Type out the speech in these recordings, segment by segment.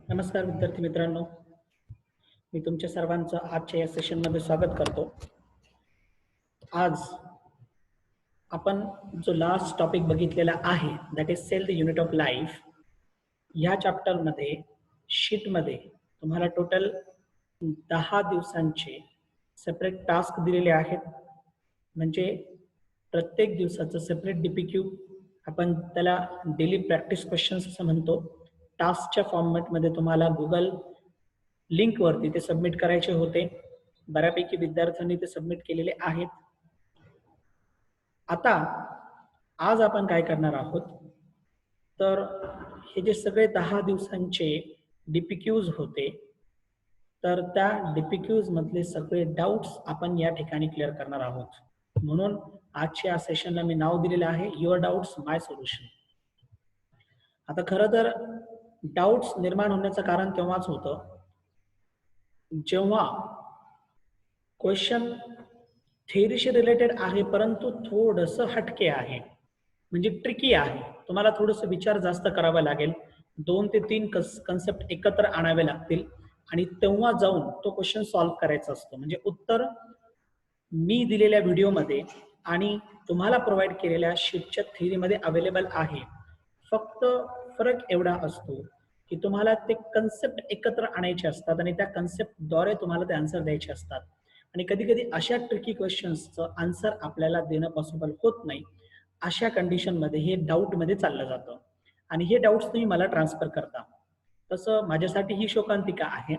नमस्कार विद्यार्थी मित्रांनो, मी तुमच्या सर्वांचं आजच्या या सेशनमध्ये स्वागत करतो. आज आपण जो लास्ट टॉपिक बघितलेला आहे that is cell the unit of life. ह्या चॅप्टरमध्ये शीटमध्ये तुम्हाला टोटल 10 दिवसांचे सेपरेट टास्क दिलेले आहेत. म्हणजे प्रत्येक दिवसाचं सेपरेट DPQ, आपण त्याला डेली प्रॅक्टिस क्वेश्चन्स असं म्हणतो. टास्कच्या फॉर्मॅटमध्ये तुम्हाला गुगल लिंकवरती ते सबमिट करायचे होते. बऱ्यापैकी विद्यार्थ्यांनी ते सबमिट केलेले आहेत. आता आज आपण काय करणार आहोत, तर हे जे सगळे 10 दिवसांचे DPQs होते, तर त्या DPQs मधले सगळे डाऊट्स आपण या ठिकाणी क्लिअर करणार आहोत. म्हणून आजच्या या सेशनला मी नाव दिलेलं आहे युअर डाऊट्स माय सोल्युशन. आता खरं तर डाऊट्स निर्माण होण्याचं कारण तेव्हाच होतं जेव्हा क्वेश्चन थेअरीशी रिलेटेड आहे परंतु थोडंसं हटके आहे, म्हणजे ट्रिकी आहे. तुम्हाला थोडंसं विचार जास्त करावा लागेल. 2 ते 3 कन्सेप्ट एकत्र आणावे लागतील आणि तेव्हा जाऊन तो क्वेश्चन सॉल्व्ह करायचा असतो. म्हणजे उत्तर मी दिलेल्या व्हिडिओमध्ये आणि तुम्हाला प्रोव्हाइड केलेल्या शीटच्या थेअरीमध्ये अवेलेबल आहे. फक्त फरक एवढा असतो की तुम्हाला ते कन्सेप्ट एकत्र आणायचे असतात आणि त्या कन्सेप्टद्वारे तुम्हाला ते आन्सर द्यायचे असतात. आणि कधी कधी अशा ट्रिकी क्वेश्चन्सचं आन्सर आपल्याला देणं पॉसिबल होत नाही. अशा कंडिशनमध्ये हे डाऊटमध्ये चाललं जातं आणि हे डाऊट्स तुम्ही मला ट्रान्सफर करता. तसं माझ्यासाठी ही शोकांतिका आहे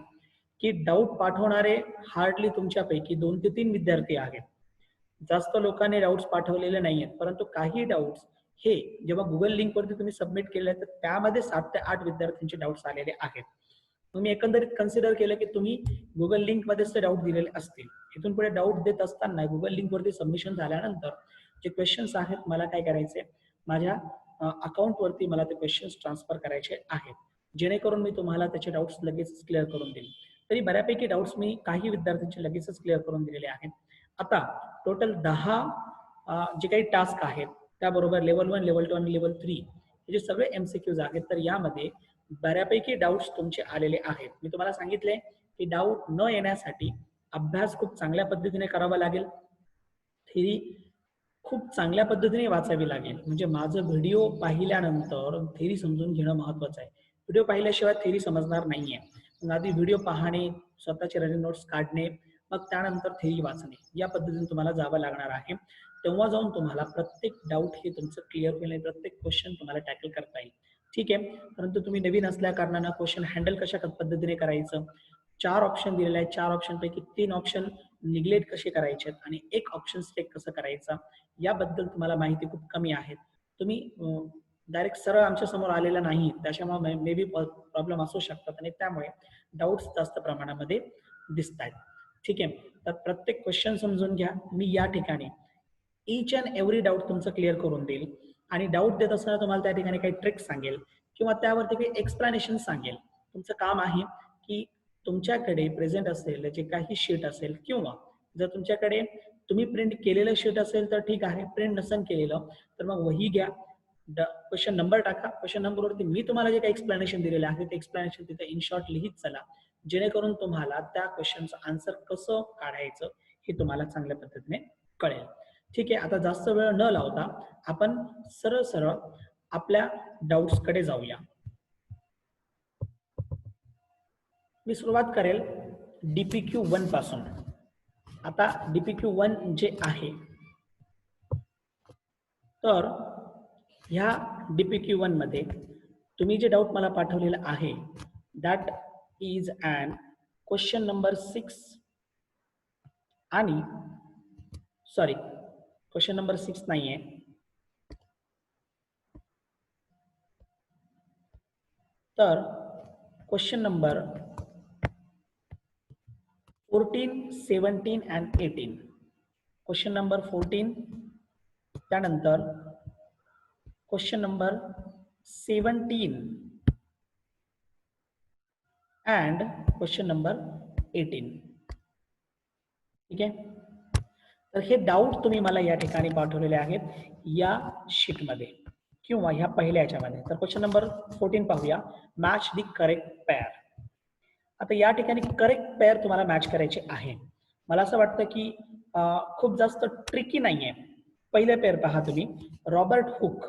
की डाऊट पाठवणारे हार्डली तुमच्यापैकी 2 ते 3 विद्यार्थी आहेत. जास्त लोकांनी डाऊट्स पाठवलेले नाही आहेत, परंतु काही डाऊट्स हे जेव्हा गुगल लिंकवरती तुम्ही सबमिट केले तर त्यामध्ये 7 ते 8 विद्यार्थ्यांचे डाऊट्स आलेले आहेत. तुम्ही एकंदरीत कन्सिडर केलं की तुम्ही गुगल लिंकमध्येच ते डाऊट दिलेले असतील. इथून पुढे डाऊट देत असताना गुगल लिंकवरती सबमिशन झाल्यानंतर जे क्वेश्चन्स आहेत मला काय करायचे, माझ्या अकाउंटवरती मला ते क्वेश्चन्स ट्रान्सफर करायचे आहेत, जेणेकरून मी तुम्हाला त्याचे डाऊट्स लगेच क्लिअर करून देईल. तरी बऱ्यापैकी डाऊट्स मी काही विद्यार्थ्यांचे लगेचच क्लिअर करून दिलेले आहेत. आता टोटल 10 जे काही टास्क आहेत त्याबरोबर लेवल 1, लेवल 2 आणि लेवल 3 हे जे सगळे MCQs आहेत, तर यामध्ये बऱ्यापैकी डाऊट्स तुमचे आलेले आहेत. मी तुम्हाला सांगितले की डाऊट न येण्यासाठी अभ्यास खूप चांगल्या पद्धतीने करावा लागेल. थेरी खूप चांगल्या पद्धतीने वाचावी लागेल. म्हणजे माझं व्हिडिओ पाहिल्यानंतर थेरी समजून घेणं महत्त्वाचं आहे. व्हिडिओ पाहिल्याशिवाय थेरी समजणार नाहीये. मग आधी व्हिडिओ पाहणे, स्वतःचे रनिंग नोट्स काढणे, मग त्यानंतर थेरी वाचणे, या पद्धतीने तुम्हाला जावं लागणार आहे. तेव्हा जाऊन तुम्हाला प्रत्येक डाऊट हे तुमचं क्लिअर होईल आणि प्रत्येक क्वेश्चन तुम्हाला टॅकल करता येईल. ठीक आहे. परंतु तुम्ही नवीन असल्या कारणानं क्वेश्चन हँडल कशा पद्धतीने करायचं, 4 ऑप्शन दिलेले आहेत. 4 ऑप्शनपैकी 3 ऑप्शन निग्लेक्ट कसे करायचे आणि एक ऑप्शन सिलेक्ट कसं करायचं, याबद्दल तुम्हाला माहिती खूप कमी आहे. तुम्ही डायरेक्ट सरळ आमच्या समोर आलेला नाही, त्याच्यामुळे मे बी प्रॉब्लेम असू शकतात आणि त्यामुळे डाऊट्स जास्त प्रमाणामध्ये दिसत आहेत. ठीक आहे. तर प्रत्येक क्वेश्चन समजून घ्या. मी या ठिकाणी ईच अँड एव्हरी डाऊट तुमचं क्लिअर करून देईल आणि डाऊट देत असताना तुम्हाला त्या ठिकाणी काही ट्रिक्स सांगेल किंवा त्यावरती काही एक्सप्लेनेशन सांगेल. तुमचं काम आहे की तुमच्याकडे प्रेझेंट असलेलं जे काही शीट असेल किंवा जर तुमच्याकडे तुम्ही प्रिंट केलेलं शीट असेल तर ठीक आहे, प्रिंट नसेल केलेलं तर मग वही घ्या, क्वेश्चन नंबर टाका, क्वेश्चन नंबरवरती मी तुम्हाला जे काही एक्सप्लेनेशन दिलेलं आहे ते एक्सप्लेनेशन तिथे इन शॉर्ट लिहित चला, जेणेकरून तुम्हाला त्या क्वेश्चनचं आन्सर कसं काढायचं हे तुम्हाला चांगल्या पद्धतीने कळेल. ठीक आहे. आता जास्त वेळ न लावता आपण सरळ सरळ आपल्या डाऊट्सकडे जाऊया. मी सुरुवात करेल DPQ 1 पासून. आता DPQ 1 जे आहे, तर ह्या DPQ 1 मध्ये तुम्ही जे डाऊट मला पाठवलेलं आहे that is and question number 6 आणि सॉरी, क्वेश्चन नंबर 6 नाहीये, तर question number 14, 17 and 18. Question number 14, त्यानंतर question number 17 and question number 18. ठीक आहे. तर हे डाऊट तुम्ही मला या ठिकाणी पाठवलेले आहेत या शीटमध्ये. किंवा ह्या पहिल्या याच्यामध्ये. तर क्वेश्चन नंबर 14 पाहूया. Match the correct pair. आता या ठिकाणी करेक्ट पेअर तुम्हाला मॅच करायचे आहे. मला असं वाटतं की खूप जास्त ट्रिकी नाहीये. पहिलं पेअर पहा तुम्ही, Robert Hooke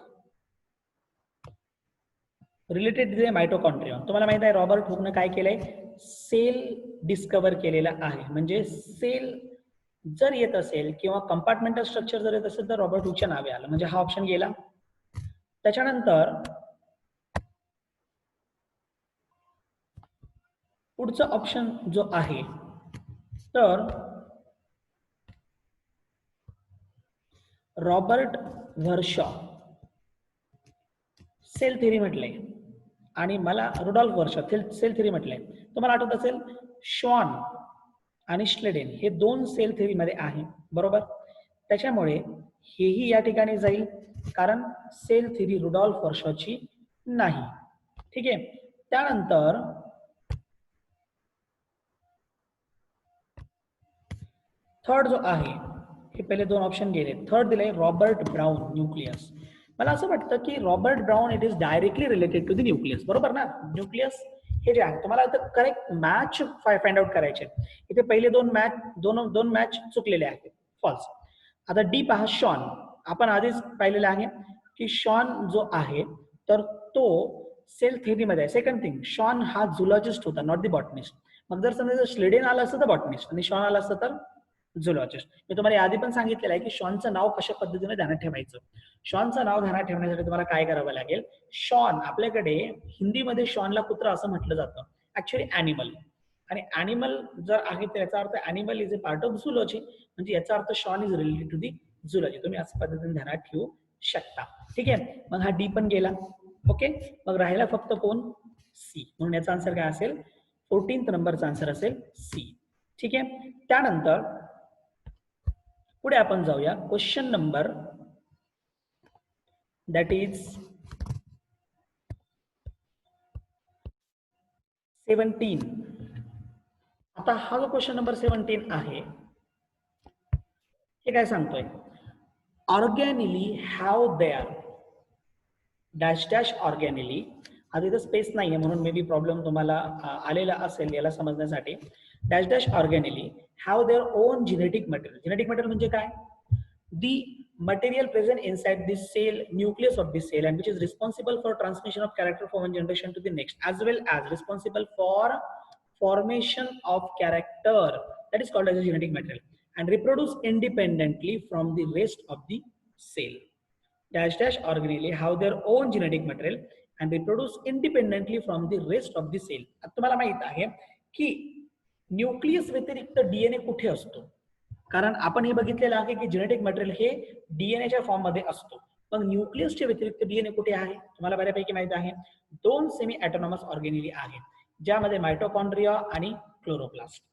related to the mitochondria. तुम्हाला माहित आहे रॉबर्ट हुकनं काय केलंय, सेल डिस्कवर केलेला आहे. म्हणजे सेल जर येत असेल किंवा कंपार्टमेंटल स्ट्रक्चर जर येत असेल तर रॉबर्ट हुकच्या नावे आलं, म्हणजे हा ऑप्शन गेला. त्याच्यानंतर पुढचा ऑप्शन जो आहे तर रॉबर्ट व्हर्शॉ सेल थेरी म्हटलंय आणि मला रुडॉल्फ वर्शॉ सेल थेरी म्हटलंय. तुम्हाला आठवत असेल शॉन आणि श्लेडेन हे दोन सेल थेरीमध्ये आहे, बरोबर. त्याच्यामुळे हेही या ठिकाणी जाईल कारण सेल थेरी रुडॉल्फ वर्शॉची नाही. ठीक आहे. त्यानंतर थर्ड जो आहे, हे पहिले दोन ऑप्शन गेले. थर्ड दिले रॉबर्ट ब्राउन न्यूक्लियस. मला असं वाटतं की Robert Brown it is directly related to the nucleus, बरोबर ना. न्यूक्लियस हे जे आहे तुम्हाला आता करेक्ट मॅच फाइंड आउट करायचे. इथे पहिले दोन मॅच चुकलेले आहेत, फॉल्स. आता डी पहा, शॉन आपण आधीच पाहिलेलं आहे की शॉन जो आहे तर तो सेल थेरीमध्ये आहे. सेकंड थिंग, शॉन हा झुलॉजिस्ट होता, नॉट द बॉटनिस्ट. मग जर समजा स्लेडेन आला असतं तर बॉटनिस्ट आणि शॉन आला असतं तर झुलॉजिस्ट. मी तुम्हाला आधी पण सांगितलेलं आहे की शॉनचं नाव कशा पद्धतीने ध्यानात ठेवायचं. शॉनचं नाव ध्यानात ठेवण्यासाठी तुम्हाला काय करावं लागेल, शॉन आपल्याकडे हिंदीमध्ये शॉनला कुत्रा असं म्हटलं जातं, ऍक्च्युअली ॲनिमल. आणि ॲनिमल जर आहे तर याचा अर्थ animal is a part of zoology, म्हणजे याचा अर्थ Schwann is related to the zoology. तुम्ही असं पद्धतीने ध्यानात ठेवू शकता. ठीक आहे. मग हा डी पण गेला. ओके. मग राहिला फक्त कोण, सी. म्हणून याचा आन्सर काय असेल, 14th नंबरचा आन्सर असेल सी. ठीक आहे. त्यानंतर पुढे आपण जाऊया क्वेश्चन नंबर दॅट इज 17. आता हा जो क्वेश्चन नंबर 17 आहे हे काय सांगतोय, ऑर्गॅनिली हॅव देअर डॅश डॅश ऑर्गॅनिली. आता इथं स्पेस नाहीये म्हणून मे बी प्रॉब्लेम तुम्हाला आलेला असेल याला समजण्यासाठी. Dash dash organelles have their own genetic material. Genetic material म्हणजे काय, the material present inside the cell nucleus of the cell and which is responsible for transmission of character from one generation to the next, as well as responsible for formation of character, that is called as a genetic material, and reproduce independently from the rest of the cell. Dash dash organelle have their own genetic material and reproduce independently from the rest of the cell. आता तुम्हाला माहित आहे की nucleus व्यतिरिक्त DNA कुठे असतो, कारण आपण हे बघितलेलं आहे की जेनेटिक मटेरियल हे डीएनएच्या फॉर्म मध्ये असतो. मग न्यूक्लियसच्या व्यतिरिक्त डीएनए कुठे आहे, तुम्हाला बऱ्यापैकी माहित आहे. दोन सेमी ऑटोनॉमस ऑर्गेनेली आहेत, ज्यामध्ये मायटोकॉन्ड्रिया आणि क्लोरोप्लास्ट.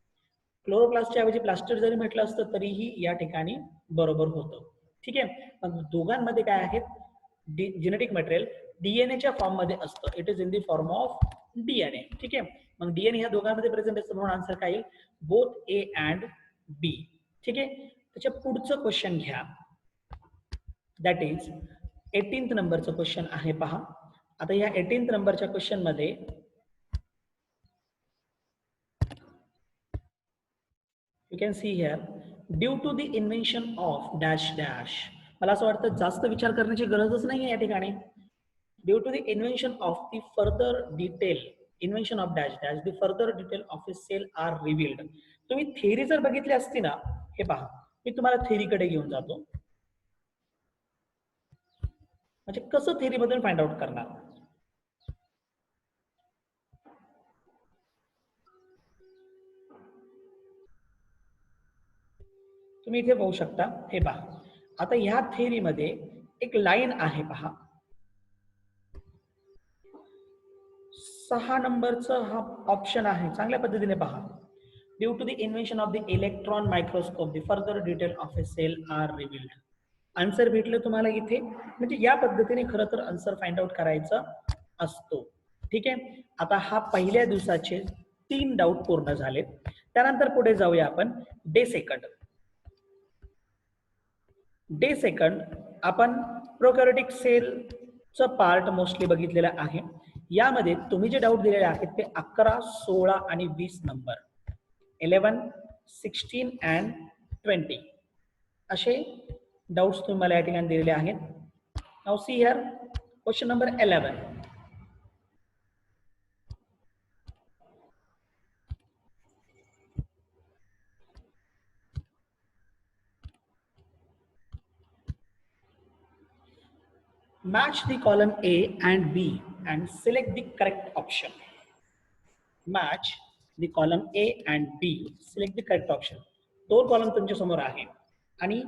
क्लोरोप्लास्टच्या ऐवजी प्लास्टर जरी म्हटलं असतं तरीही या ठिकाणी बरोबर होतं. ठीक आहे. मग दोघांमध्ये काय आहे, जेनेटिक मटेरियल डीएनएच्या फॉर्म मध्ये असतं. It is in the form of DNA. ठीक आहे. मग डीएनए ह्या दोघांमध्ये प्रेझेंट असतं म्हणून आन्सर काय येईल, बोथ ए अँड बी. ठीक आहे. त्याच्या पुढचं क्वेश्चन घ्या, दॅट इज 18th नंबरचं क्वेश्चन आहे पहा. आता या 18th नंबरच्या क्वेश्चन मध्ये you can see here, due to the invention of dash dash. मला असं वाटतं जास्त विचार करण्याची गरजच नाही या ठिकाणी. Due to the invention of the further detail, invention of dash dash, the further detail of a cell are revealed. तुम्ही थेरी जर बघितली असती ना, हे पहा मी तुम्हाला थेरीकडे घेऊन जातो. म्हणजे कसं थेरी बद्दल फाइंड आउट करणार. तुम्ही इथे पाहू शकता, हे पहा. आता ह्या थेरीमध्ये एक लाईन आहे पहा, 6 नंबरचं हा ऑप्शन आहे. चांगल्या पद्धतीने पहा. Due to the invention of the electron microscope the further detail of a cell are revealed. Answer भेटलं तुम्हाला इथे. म्हणजे या पद्धतीने खरं तर आन्सर फाइंड आउट करायचा असतो. ठीक आहे. आता हा पहिल्या दिवसाचे 3 डाऊट पूर्ण झालेत. त्यानंतर पुढे जाऊया आपण डे सेकंड. डे सेकंड आपण प्रोकॅरियोटिक सेल चं पार्ट मोस्टली बघितलेला आहे. यामध्ये तुम्ही जे डाऊट दिलेले आहेत ते 11, 16 आणि 20 नंबर 11, 16 अँड 20 असे डाऊट्स तुम्ही मला या ठिकाणी दिलेले आहेत. Now see here question number 11. Match the column A and B and select the correct option. Match the column A and B. Select the correct option. दोन कॉलम तुमच्या समोर आहे आणि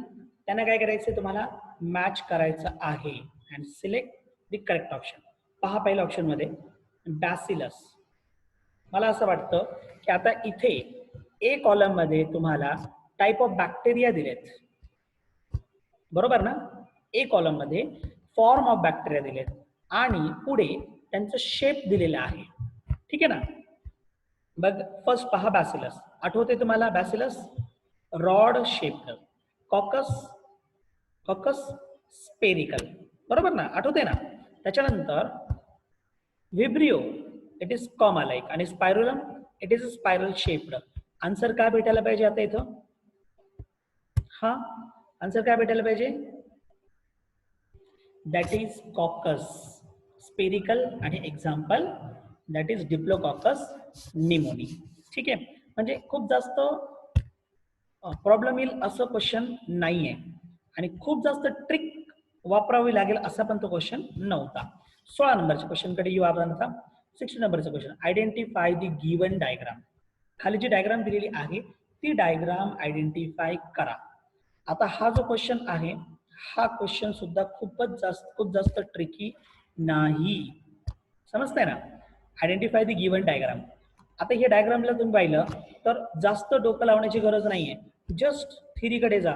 त्यांना काय करायचं तुम्हाला मॅच करायचं आहे and select the correct option. पहा पहिल्या ऑप्शन मध्ये बॅसिलस. मला असं वाटतं की आता इथे ए कॉलम मध्ये तुम्हाला टाइप ऑफ बॅक्टेरिया दिलेत, बरोबर ना. ए कॉलम मध्ये फॉर्म ऑफ बॅक्टेरिया दिलेत आणि पुढे त्यांचं शेप दिलेलं आहे, ठीक आहे ना. बघ फर्स्ट पहा बॅसिलस. आठवते तुम्हाला bacillus rod shaped, coccus coccus spherical, बरोबर ना, आठवते ना. त्याच्यानंतर vibrio it is comma like आणि spirillum it is spiral shaped. Answer काय भेटायला पाहिजे आता इथं? हा आन्सर काय भेटायला पाहिजे? दॅट इज कॉकस स्पेरिकल आणि एक्झाम्पल दॅट इज डिप्लोकॉकस निमोनी. ठीक आहे, म्हणजे खूप जास्त प्रॉब्लेम येईल असं क्वेश्चन नाहीये आणि खूप जास्त ट्रिक वापरावी लागेल असा पण तो क्वेश्चन नव्हता. 16 नंबरच्या क्वेश्चन कडे येऊ आपण आता. 16 नंबरचा question identify the given diagram. खाली जी डायग्राम दिलेली आहे ती डायग्राम आयडेंटिफाय करा. आता हा जो क्वेश्चन आहे हा क्वेश्चन सुद्धा खूप जास्त ट्रिकी नाही, समजतंय ना. Identify the given diagram. आता हे डायग्रामला तुम्ही पाहिलं तर जास्त डोकं लावण्याची गरज नाहीये, जस्ट थिअरीकडे जा.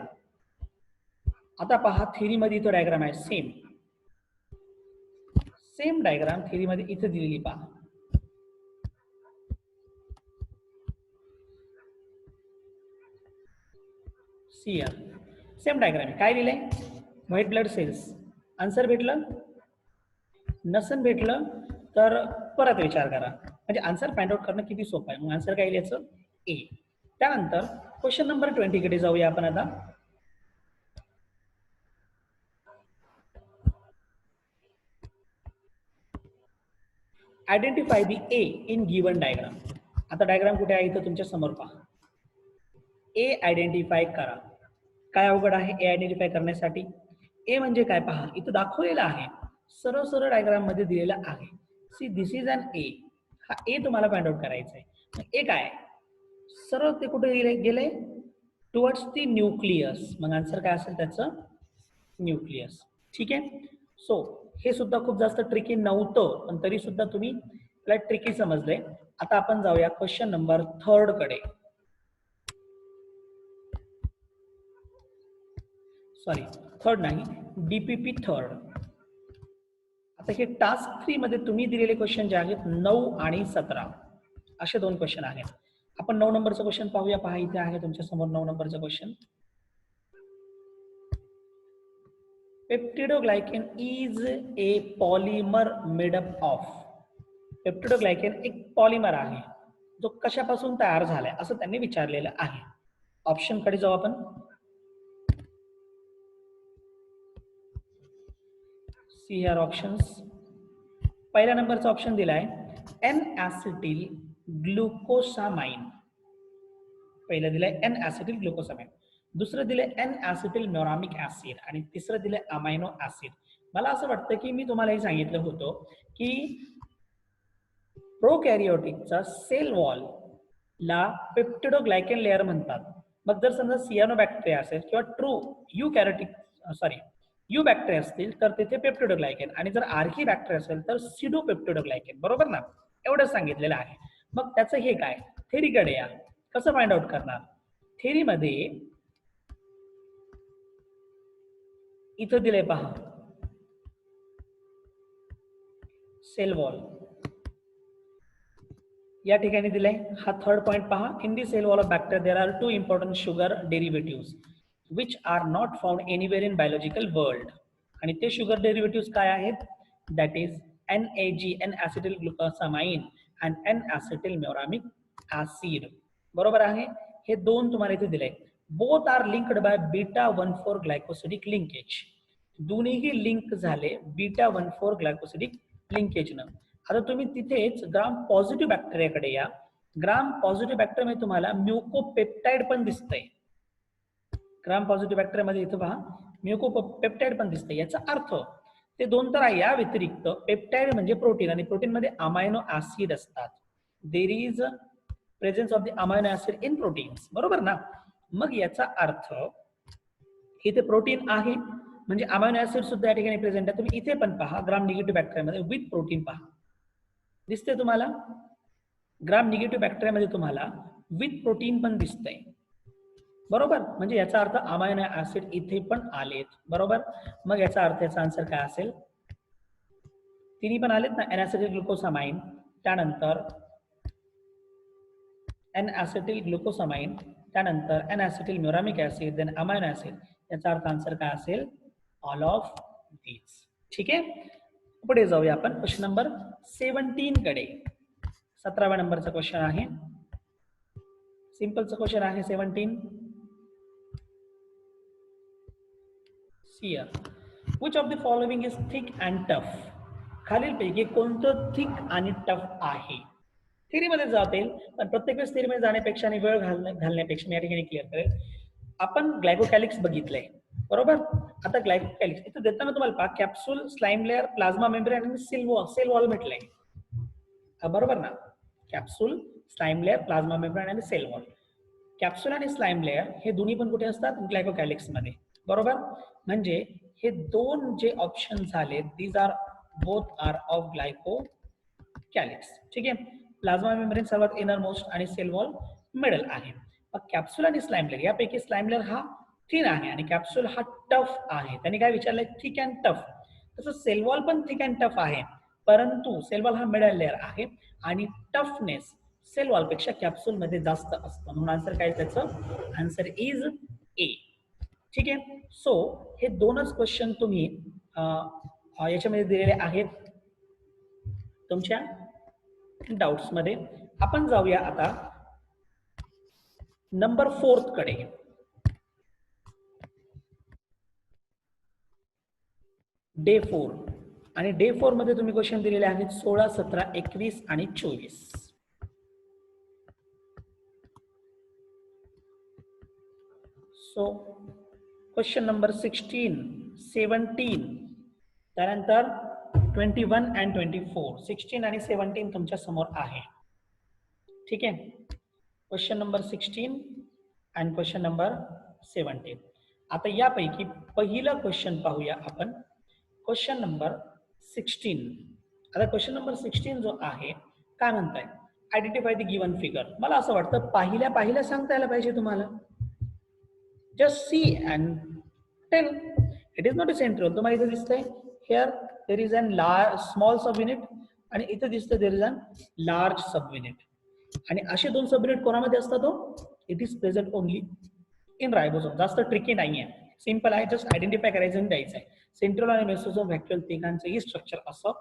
आता पहा थिअरी मध्ये इथं डायग्राम आहे सेम डायग्राम थिअरी मध्ये इथं दिलेली पहा. सेम डायग्राम काय लिहिलंय? White blood cells. आन्सर भेटलं? नसन भेटलं तर परत विचार करा, म्हणजे आन्सर फाइंड आउट करणं किती सोपं आहे. मग आन्सर काय लिहायचं? ए. त्यानंतर क्वेश्चन नंबर 20 कडे जाऊया आपण आता. Identify the A in given diagram. आता डायग्राम कुठे आहे इथं तुमच्या समोर पहा. ए आयडेंटिफाय करा. काय अवघड आहे ए आयडेंटिफाय करण्यासाठी? ए म्हणजे काय पहा इथं दाखवलेलं आहे, सरळ सरळ डायग्राम मध्ये दिलेला आहे. सी दिस इज अन ए. हा ए तुम्हाला फाइंड आउट करायचा आहे. ए काय सरळ ते कुठे गेले? Towards the nucleus. मग आन्सर काय असेल त्याचं? न्यूक्लियस. ठीक आहे. सो हे सुद्धा खूप जास्त ट्रिकी नव्हतं पण तरी सुद्धा तुम्ही त्याला ट्रिकी समजले. आता आपण जाऊया क्वेश्चन नंबर 3 कडे. सॉरी थर्ड नाही, डीपीपी 3. आता हे टास्क 3 मध्ये तुम्ही दिलेले क्वेश्चन जे आहेत 9 आणि 17 असे दोन क्वेश्चन आहेत. आपण 9 नंबरचा क्वेश्चन पाहूया. पहा इथे आहे तुमच्या समोर 9 नंबरचा question. Peptidoglycan is a polymer made up of. Peptidoglycan एक पॉलिमर आहे जो कशापासून तयार झालाय असं त्यांनी विचारलेलं आहे. ऑप्शन कडे जाऊ आपण. See here options. पहिल्या नंबरचा ऑप्शन दिलाय एन ऍसिटिल ग्लुकोसामाइन. पहिलं दिलंय एन ऍसिटिल ग्लुकोसामाइन, दुसरं दिलंय एन ऍसिटिल म्युरामिक ऍसिड आणि तिसरं दिलंय अमायनो ऍसिड. मला असं वाटतं की मी तुम्हाला हे सांगितलं होतं की प्रोकॅरियोटिकचा सेल वॉल ला पेप्टिडोग्लायकन लेअर म्हणतात. मग जर समजा सियानोबॅक्टेरिया असेल किंवा ट्रू यू बॅक्टेरिया असतील तर तिथे पेप्टिडोग्लायकन आणि जर आर्की बॅक्टेरिया असेल तर सिडोपेप्टिडोग्लायकन, बरोबर ना. एवढं सांगितलेलं आहे. मग त्याचं हे काय थेरीकडे या. कसं फाइंड आउट करणार? थेरी मध्ये इथं दिलंय पहा सेल वॉल या ठिकाणी दिलंय. हा थर्ड पॉइंट पहा. In the cell wall of bacteria there are 2 important sugar derivatives which are not found anywhere in biological world. आणि ते शुगर डेरिव्हेटिव्स काय आहेत? that is NAG, N-acetyl glucosamine and N-acetylmuramic acid. बरोबर आहे. हे दोन तुम्हाला इथे दिले. Both are linked by beta 1,4 glycosidic linkage. दोन्हीही लिंक झाले बीटा 1,4 ग्लायकोसिडिक लिंकेजनं. आता तुम्ही तिथेच ग्राम पॉझिटिव्ह बॅक्टेरियाकडे या. ग्राम पॉझिटिव्ह बॅक्टेरियामध्ये तुम्हाला म्युकोपेप्टाइड पण दिसतंय. ग्राम पॉझिटिव्ह बॅक्टेरियामध्ये इथं पहा म्युकोपेप्टाइड पण दिसतंय. याचा अर्थ ते दोन तर आहे. या व्यतिरिक्त पेप्टाइड म्हणजे प्रोटीन आणि प्रोटीन मध्ये अमायनो ऍसिड असतात. There is presence of the amino acid in proteins. बरोबर ना. मग याचा अर्थ इथे प्रोटीन आहे म्हणजे अमायनो ऍसिड सुद्धा या ठिकाणी प्रेझेंट आहे. तुम्ही इथे पण पहा ग्राम निगेटिव्ह बॅक्टेरियामध्ये विथ प्रोटीन पहा दिसते तुम्हाला. ग्राम निगेटिव्ह बॅक्टेरियामध्ये तुम्हाला विथ प्रोटीन पण दिसतंय. बरोबर. म्हणजे याचा अर्थ अमायनो ऍसिड इथे पण आलेत. बरोबर. मग याचा अर्थ याचा आन्सर काय असेल. तिन्ही पण आलेत ना. N-acetyl ग्लुकोसामाइन त्यानंतर N-acetyl ग्लुकोसामाइन त्यानंतर N-acetylmuramic acid then amino acid. याचा अर्थ आन्सर काय असेल ऑल ऑफ दीज. ठीक आहे. पुढे जाऊया आपण क्वेश्चन नंबर 17 कडे. 17व्या नंबरचा क्वेश्चन आहे. सिंपलचा क्वेश्चन आहे 17. Here, which of the following is thick and tough? खालीलपैकी कोणतं थिक आणि टफ आहे. थिअरीमध्ये जातील पण प्रत्येक वेळेस थिअरीमध्ये जाण्यापेक्षा आणि वेळ घालण्यापेक्षा मी या ठिकाणी क्लिअर करेल. आपण ग्लायकोकॅलिक्स बघितलंय. बरोबर. आता ग्लायकोकॅलिक्स इथं देताना तुम्हाला पहा capsule, slime layer, plasma membrane आणि सेल वॉल म्हटलंय. बरोबर ना. Capsule, slime layer, plasma membrane आणि सेल वॉल. कॅप्सूल आणि स्लाइम लेअर हे दोन्ही पण कुठे असतात ग्लायकोकॅलिक्स मध्ये. बरोबर. म्हणजे हे दोन जे ऑप्शन झाले these are both are of glycocalyx. ठीक आहे. प्लाझ्मा मेम्ब्रेन सर्वात इनर मोस्ट आणि सेल वॉल मिडल आहे. मग कॅप्सूल आणि स्लाइम लेअर यापैकी स्लाइम लेअर हा थिन आहे आणि कॅप्सूल हा टफ आहे. त्यांनी काय विचारलंय थिक अँड टफ. तसं सेल वॉल पण थिक अँड टफ आहे परंतु सेल वॉल हा मिडल लेअर आहे आणि टफनेस सेल वॉल पेक्षा कॅप्सूल मध्ये जास्त असतं. म्हणून आन्सर काय त्याचं आन्सर इज ए. ठीक आहे. सो हे दोनच क्वेश्चन तुम्ही याच्यामध्ये दिलेले आहेत तुमच्या डाउट्स मध्ये. आपण जाऊया आता नंबर 4 कडे. डे 4 आणि डे 4 मध्ये तुम्ही क्वेश्चन दिलेले आहेत 16, 17, 21 आणि 24. सो क्वेश्चन नंबर 16, 17 त्यानंतर 21 and 24. 16 आणि 17 तुमच्या समोर आहे. ठीक आहे. क्वेश्चन नंबर 16 आणि क्वेश्चन नंबर 17. आता यापैकी पहिला क्वेश्चन पाहूया आपण. Question number 16. आता क्वेश्चन नंबर 16 जो आहे काय म्हणताय आयडेंटिफाय द गिवन फिगर. मला असं वाटतं पाहिल्या सांगता यायला पाहिजे तुम्हाला. Just see and tell. It is not a central. तुम्हाला इथे दिसतंय here there is an small subunit आणि इथे दिसतंय there is an large subunit. आणि असे दोन सबयुनिट कोणामध्ये असतात हो. It is present only in ribosome. जास्त ट्रिकी नाहीये. सिंपल आहे. जस्ट आयडेंटिफाय करायचं आणि द्यायचं आहे. सेंट्रल आणि मेसोसोम व्हॅक्युअल तिघांचंही स्ट्रक्चर असं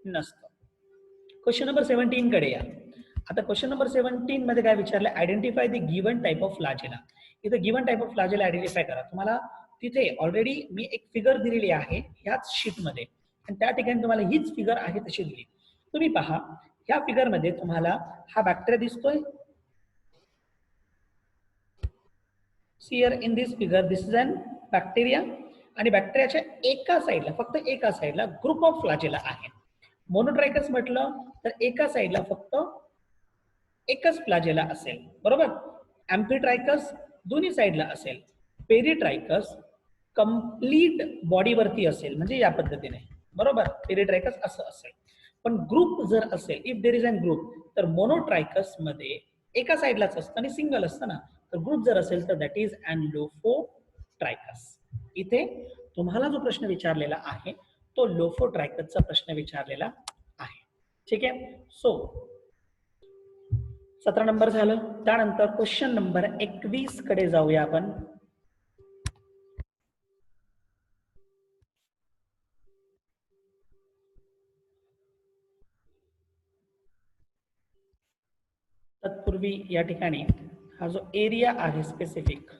नसतं. क्वेश्चन नंबर 17 कडे या. आता क्वेश्चन नंबर 17 मध्ये काय विचारलं identify the given type of flagella. इथं given type of flagella identify करा. तुम्हाला तिथे ऑलरेडी मी एक फिगर दिलेली आहे ह्याच शीट मध्ये आणि त्या ठिकाणी तुम्हाला हीच फिगर आहे तशी दिली. तुम्ही पहा ह्या फिगर मध्ये तुम्हाला हा बॅक्टेरिया दिसतोय. See here in this figure this is an bacteria आणि बॅक्टेरियाच्या एका साइडला फक्त एका साइडला ग्रुप ऑफ फ्लॅजेला आहे. मोनोट्रायकस म्हटलं तर एका साइडला फक्त एकच फ्लॅजेला असेल. बरोबर. अँफिट्रायकस दोन्ही साइडला असेल. पेरिट्रायकस कंप्लीट बॉडीवरती असेल म्हणजे या पद्धतीने. बरोबर. पेरिट्रायकस असं असेल. पण ग्रुप जर असेल if there is an group तर मोनोट्रायकस मध्ये एका साइडलाच असतं आणि सिंगल असतं ना. तर ग्रुप जर असेल तर दॅट इज अन लोफोट्रायकस. इथे तुम्हाला जो प्रश्न विचारलेला आहे तो लोफोट्रायकसचा प्रश्न विचारलेला आहे. ठीक आहे. सो 17 नंबर झालं. त्यानंतर क्वेश्चन नंबर 21 कडे जाऊया आपण. तत्पूर्वी या ठिकाणी हा जो एरिया आहे स्पेसिफिक,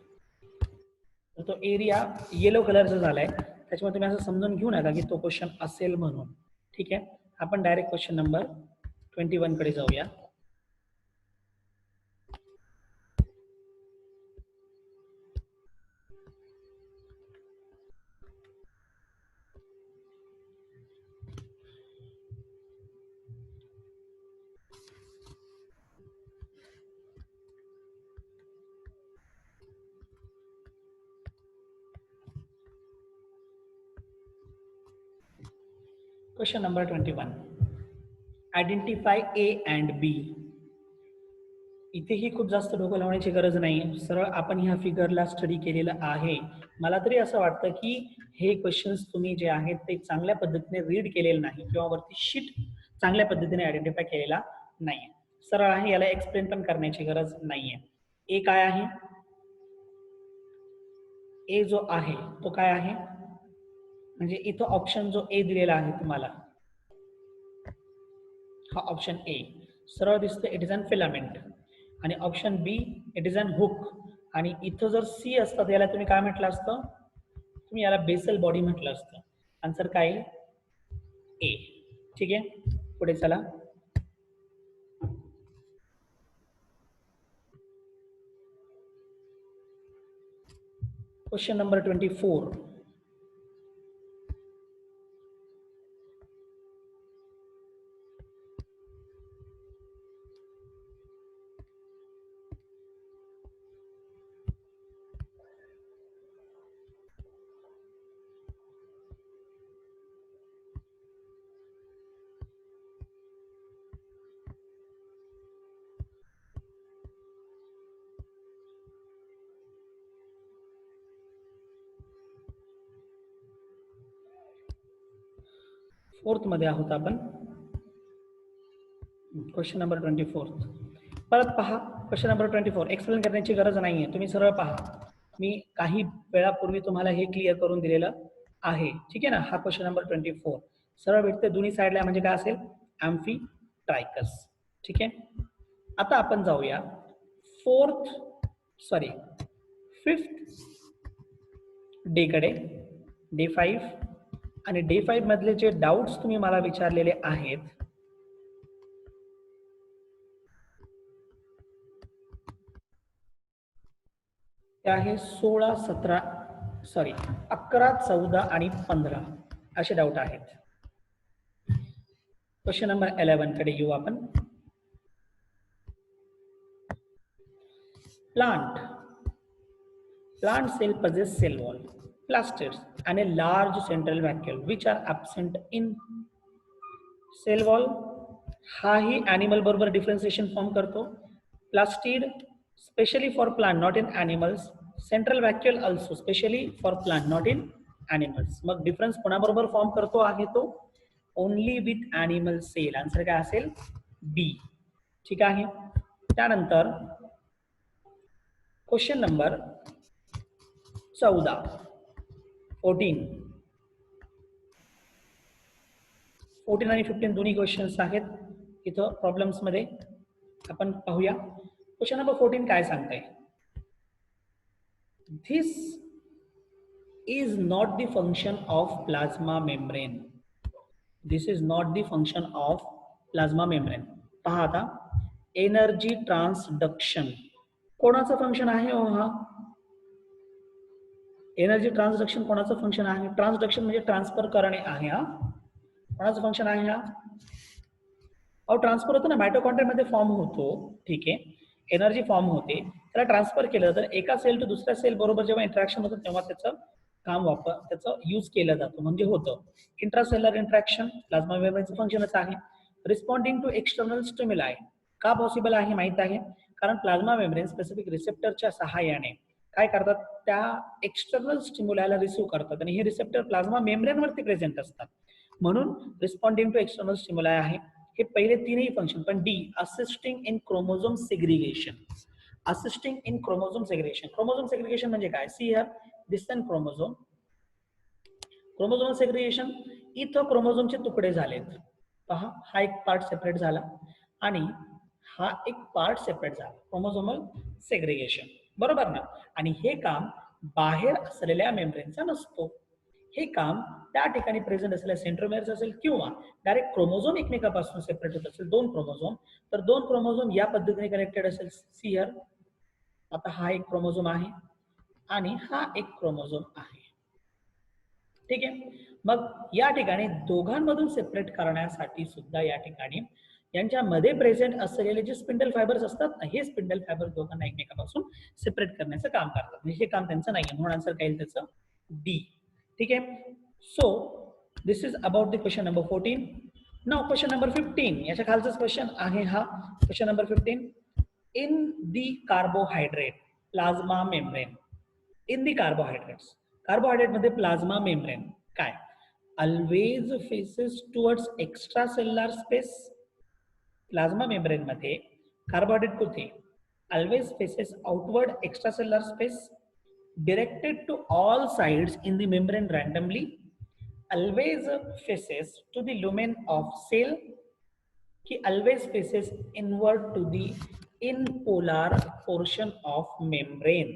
तर तो एरिया येलो कलरचा झालाय, त्याच्यामुळे तुम्ही असं समजून घेऊ नका की तो क्वेश्चन असेल म्हणून. ठीक आहे, आपण डायरेक्ट क्वेश्चन नंबर 21 कडे जाऊया. Question number 21. Identify A and B. इथेही खूप जास्त डोकं लावण्याची गरज नाही, सरळ आपण ह्या फिगरला स्टडी केलेलं आहे. मला तरी असं वाटतं की हे क्वेश्चन्स तुम्ही जे आहेत ते चांगल्या पद्धतीने रीड केलेलं नाही किंवा वरती शीट चांगल्या पद्धतीने आयडेंटिफाय केलेला नाहीये. सरळ आहे, याला एक्सप्लेन पण करण्याची गरज नाहीये. ए काय आहे? ए जो आहे तो काय आहे, म्हणजे इथं ऑप्शन जो ए दिलेला आहे तुम्हाला, हा ऑप्शन ए सरळ दिसतं, इट इज अन फिलामेंट. आणि option B it is an hook. आणि इथं जर सी असतं याला तुम्ही काय म्हटलं असतं? तुम्ही याला बेसल बॉडी म्हटलं असतं. आन्सर काय ए. ठीक आहे, पुढे चला. Question number 24. फोर्थ मध्ये आहोत आपण. Question number 24. परत पहा, क्वेश्चन नंबर 24 एक्सप्लेन करण्याची गरज नाहीये, तुम्ही सरळ पहा. मी काही वेळापूर्वी तुम्हाला हे क्लिअर करून दिलेलं आहे. ठीक आहे ना. हा क्वेश्चन नंबर 24 सरळ भेटते दोन्ही साईडला, म्हणजे काय असेल? ॲम्फी ट्रायकस. ठीक आहे, आता आपण जाऊया फिफ्थ डे कडे. डे 5. आणि डे 5 मधले जे डाऊट्स तुम्ही मला विचारलेले आहेत, ते आहे 16, 17, 11, 14 आणि 15 असे डाऊट आहेत. क्वेश्चन नंबर 11 कडे येऊ आपण. Plant cell possess cell wall, clusters and a large central vacuole which are absent in cell wall. हा ही animal बरोबर डिफरेन्शिएशन फॉर्म करतो. Plastid specially for plant not in animals. Central vacuole also specially for plant not in animals. मग difference कोणाबरोबर form करतो आहे तो? Only with animal cell. Answer काय असेल? बी. ठीक आहे, त्यानंतर क्वेश्चन नंबर 14. 14 आणि 15 दोन्ही क्वेश्चन्स आहेत इथं प्रॉब्लेम्स मध्ये. आपण पाहूया क्वेश्चन नंबर 14 काय सांगताय. This is not the function of plasma membrane. This is not the function of plasma membrane. पहा आता, एनर्जी ट्रान्सडक्शन कोणाचं फंक्शन आहे? हा एनर्जी ट्रान्सडक्शन कोणाचं फंक्शन आहे? ट्रान्सडक्शन म्हणजे ट्रान्सफर करणे आहे. हा कोणाचं फंक्शन आहे? हा अहो ट्रान्सफर होतो ना, मायटोकॉन्ड्रियामध्ये फॉर्म होतो. ठीक आहे, एनर्जी फॉर्म होते, त्याला ट्रान्सफर केलं तर एका सेल टू दुसऱ्या सेल बरोबर जेव्हा इंटरॅक्शन होतं तेव्हा त्याचं त्याचं यूज केलं जातं, म्हणजे होतं. इंट्रासेल्युलर इंटरॅक्शन प्लाझ्मा मेम्ब्रेनचं फंक्शनच आहे. रिस्पॉन्डिंग टू एक्सटर्नल स्टिम्युलाई का पॉसिबल आहे माहित आहे? कारण प्लाझ्मा मेम्ब्रेन स्पेसिफिक रिसेप्टरच्या सहाय्याने काय करतात? त्या एक्सटर्नल स्टिम्युलायला रिसीव्ह करतात आणि हे रिसेप्टर प्लाझ्मा मेम्ब्रेनवरती प्रेझेंट असतात, म्हणून रिस्पॉन्डिंग टू एक्सटर्नल स्टिम्युलाई आहे. हे पहिले तीनही फंक्शन. पण D, assisting in chromosome segregation. Assisting in chromosome segregation. Chromosome segregation म्हणजे काय? See here, this an chromosome. Chromosome segregation, इथं क्रोमोझोमचे तुकडे झालेत. पहा, हा एक पार्ट सेपरेट झाला आणि हा एक पार्ट सेपरेट झाला, क्रोमोझोमल सेग्रिगेशन, बरोबर ना. आणि हे काम बाहेर असलेल्या मेम्ब्रेनचा नसतो. हे काम त्या ठिकाणी प्रेझेंट असलेल्या सेंट्रोमेअर्स असेल किंवा डायरेक्ट क्रोमोझोम एकमेकापासून सेपरेट होत असेल, दोन क्रोमोझोम, तर दोन क्रोमोझोम या पद्धतीने कनेक्टेड असेल. सियर आता हा एक क्रोमोझोम आहे आणि हा एक क्रोमोझोम आहे. ठीक आहे. मग या ठिकाणी दोघांमधून सेपरेट करण्यासाठी सुद्धा या ठिकाणी यांच्यामध्ये प्रेझेंट असलेले जे स्पिंडल फायबर्स असतात ना, हे स्पिंडल फायबर दोघांना एकमेकापासून सेपरेट करण्याचं काम करतात. म्हणजे हे काम त्यांचं नाही आहे, म्हणून आन्सर काय येईल त्याचं डी. ठीक आहे. So this is about the question number 14. Now question number 15, याच्या खालचाच क्वेश्चन आहे हा question number 15. In the carbohydrate plasma membrane, in the carbohydrates, carbohydrate मध्ये प्लाझ्मा मेम्ब्रेन काय always faces towards extra cellular space. Plasma membrane मध्ये carbohydrate कुठे always faces outward extra cellular space, directed to all sides in the membrane randomly, always faces to the lumen of cell, की always faces inward to the inpolar portion of membrane.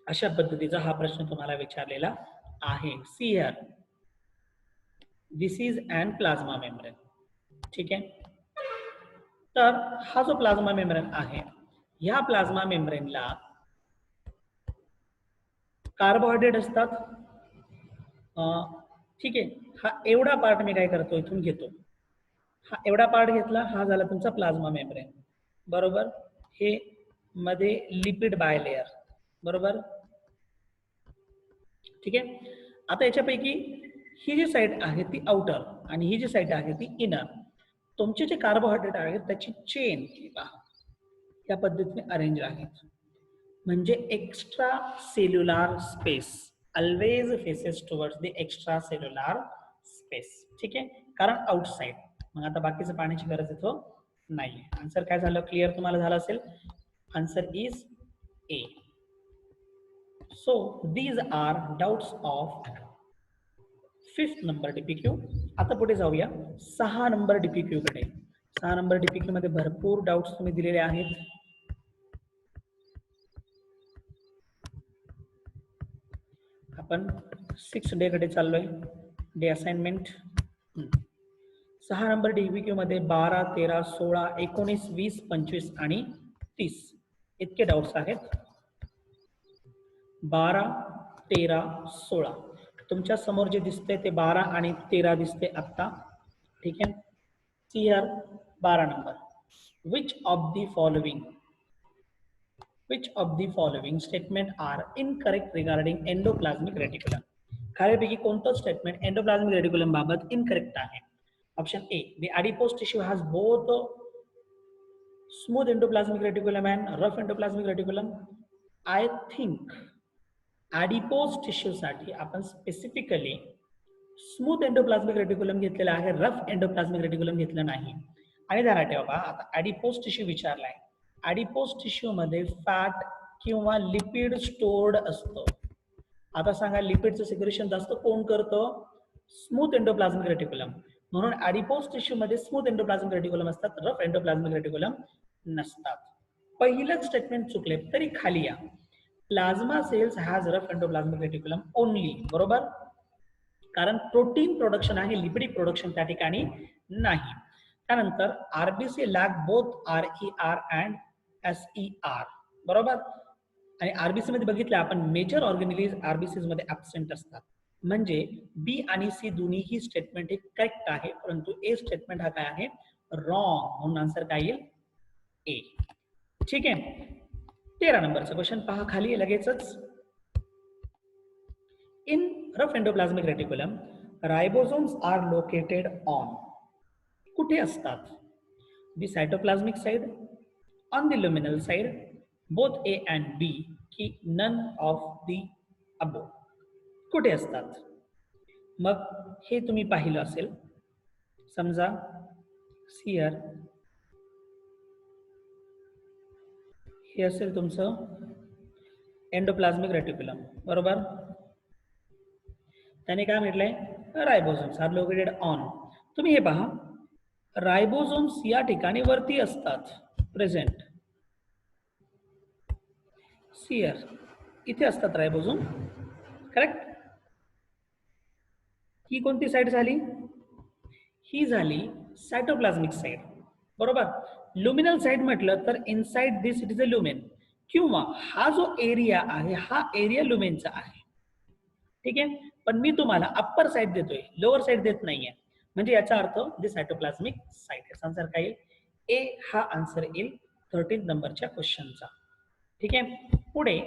अशा पद्धतीचा हा प्रश्न तुम्हाला विचारलेला आहे. See here, this is and plasma membrane. ठीक आहे. तर हा जो प्लाझ्मा मेम्ब्रेन आहे, ह्या प्लाझ्मा मेम्ब्रेनला कार्बोहायड्रेट असतात. ठीक आहे. हा एवढा पार्ट मी काय करतो, इथून घेतो. हा एवढा पार्ट घेतला, हा झाला तुमचा प्लाझ्मा मेम्ब्रेन, बरोबर. हे मध्ये लिपिड बायलेयर, बरोबर. ठीक आहे. आता याच्यापैकी ही जी साईड आहे ती आउटर आणि ही जी साईड आहे ती इनर. तुमचे जे कार्बोहायड्रेट आहेत त्याची चेन या पद्धतीने अरेंज आहेत. म्हणजे extra cellular space always faces towards the extra cellular space. ठीक आहे, कारण आउटसाइड. मग आता बाकीचं पाण्याची गरज इथं नाही. आन्सर काय झालं, क्लिअर तुम्हाला झालं असेल. Answer is A. So these are doubts of 5th number DPQ. आता पुढे जाऊया 6 नंबर डीपीक्यू कडे. 6 नंबर डीपीक्यू मध्ये भरपूर डाउट्स तुम्ही दिलेले आहेत. आपण 6 डे कडे चाललोय, डे असाइनमेंट. 6 नंबर डीपीक्यू मध्ये 12, 13, 16, 19, 20, 25 आणि 30 इतके डाउट्स आहेत. 12, 13, 16 तुमच्या समोर जे दिसते ते 12 आणि 13 दिसते आता. ठीक आहे. Here 12 number. Which of the following statement are incorrect regarding endoplasmic reticulum? खालीलपैकी कोणतं स्टेटमेंट एंडोप्लाझमिक रेटिक्युलम बाबत इनकरेक्ट आहे? Option A, the adipose tissue has both smooth endoplasmic reticulum and rough endoplasmic reticulum. I think adipose tissue साठी आपण specifically smooth endoplasmic reticulum घेतलेला आहे, rough endoplasmic reticulum घेतलं नाही. आणि ध्यानात ठेवा, आता ॲडिपोज टिश्यू विचारलाय. ॲडिपोज टिश्यू मध्ये फॅट किंवा लिपिड स्टोर्ड असतं. आता सांगा, लिपिडचं सिक्रेशन जास्त कोण करतं? Smooth endoplasmic reticulum. म्हणून ॲडिपोज टिश्यू मध्ये स्मूथ एंडोप्लाझमिक रेटिक्युलम असतात, रफ एंडोप्लाझमिक रेटिक्युलम नसतात. पहिलंच स्टेटमेंट चुकले तरी खाली या. Plasma cells has rough endoplasmic reticulum only, बरोबर. कारण प्रोटीन प्रोडक्शन आहे, लिपिडिक प्रोडक्शन त्या ठिकाणी नाही. त्यानंतर RBC lack both RER and SER, बरोबर. आणि आरबीसी मध्ये बघितलं आपण, मेजर ऑर्गेनेलिज आरबीसी मध्ये ऍबसेंट असतात. म्हणजे बी आणि सी दोन्ही ही स्टेटमेंट हे करेक्ट आहे, परंतु ए स्टेटमेंट हा काय आहे, रॉंग. म्हणून आन्सर काय येईल, ए. ठीक आहे. 13 नंबरचा क्वेश्चन पहा खाली लगेचच. In rough endoplasmic reticulum, ribosomes are located on. कुठे असतात? The cytoplasmic side, on the luminal side, both A and B, की none of the above. कुठे असतात? मग हे तुम्ही पाहिलं असेल. समजा here हे असेल तुमचं एंडोप्लाझमिक रेटिक्युलम, बरोबर. त्याने काय म्हटलंय, रायबोसोम्स आर लोकेटेड ऑन. तुम्ही हे पहा, रायबोझोम्स या ठिकाणी वरती असतात प्रेझेंट. सियर इथे असतात रायबोझोम, करेक्ट. ही कोणती साईड झाली? ही झाली सायटोप्लाझ्मिक साईड, बरोबर. लुमिनल साईड म्हटलं तर inside this it is a lumen, किंवा हा जो एरिया आहे हा एरिया लुमेनचा आहे. ठीक आहे, पण मी तुम्हाला अप्पर साईड देतोय, लोअर साईड देत नाहीये, म्हणजे याचा अर्थ दिस सायटोप्लाझ्मिक साईड. याचा आन्सर काय येईल? ए हा आन्सर येईल 13 नंबरच्या क्वेश्चनचा. ठीक आहे, पुढे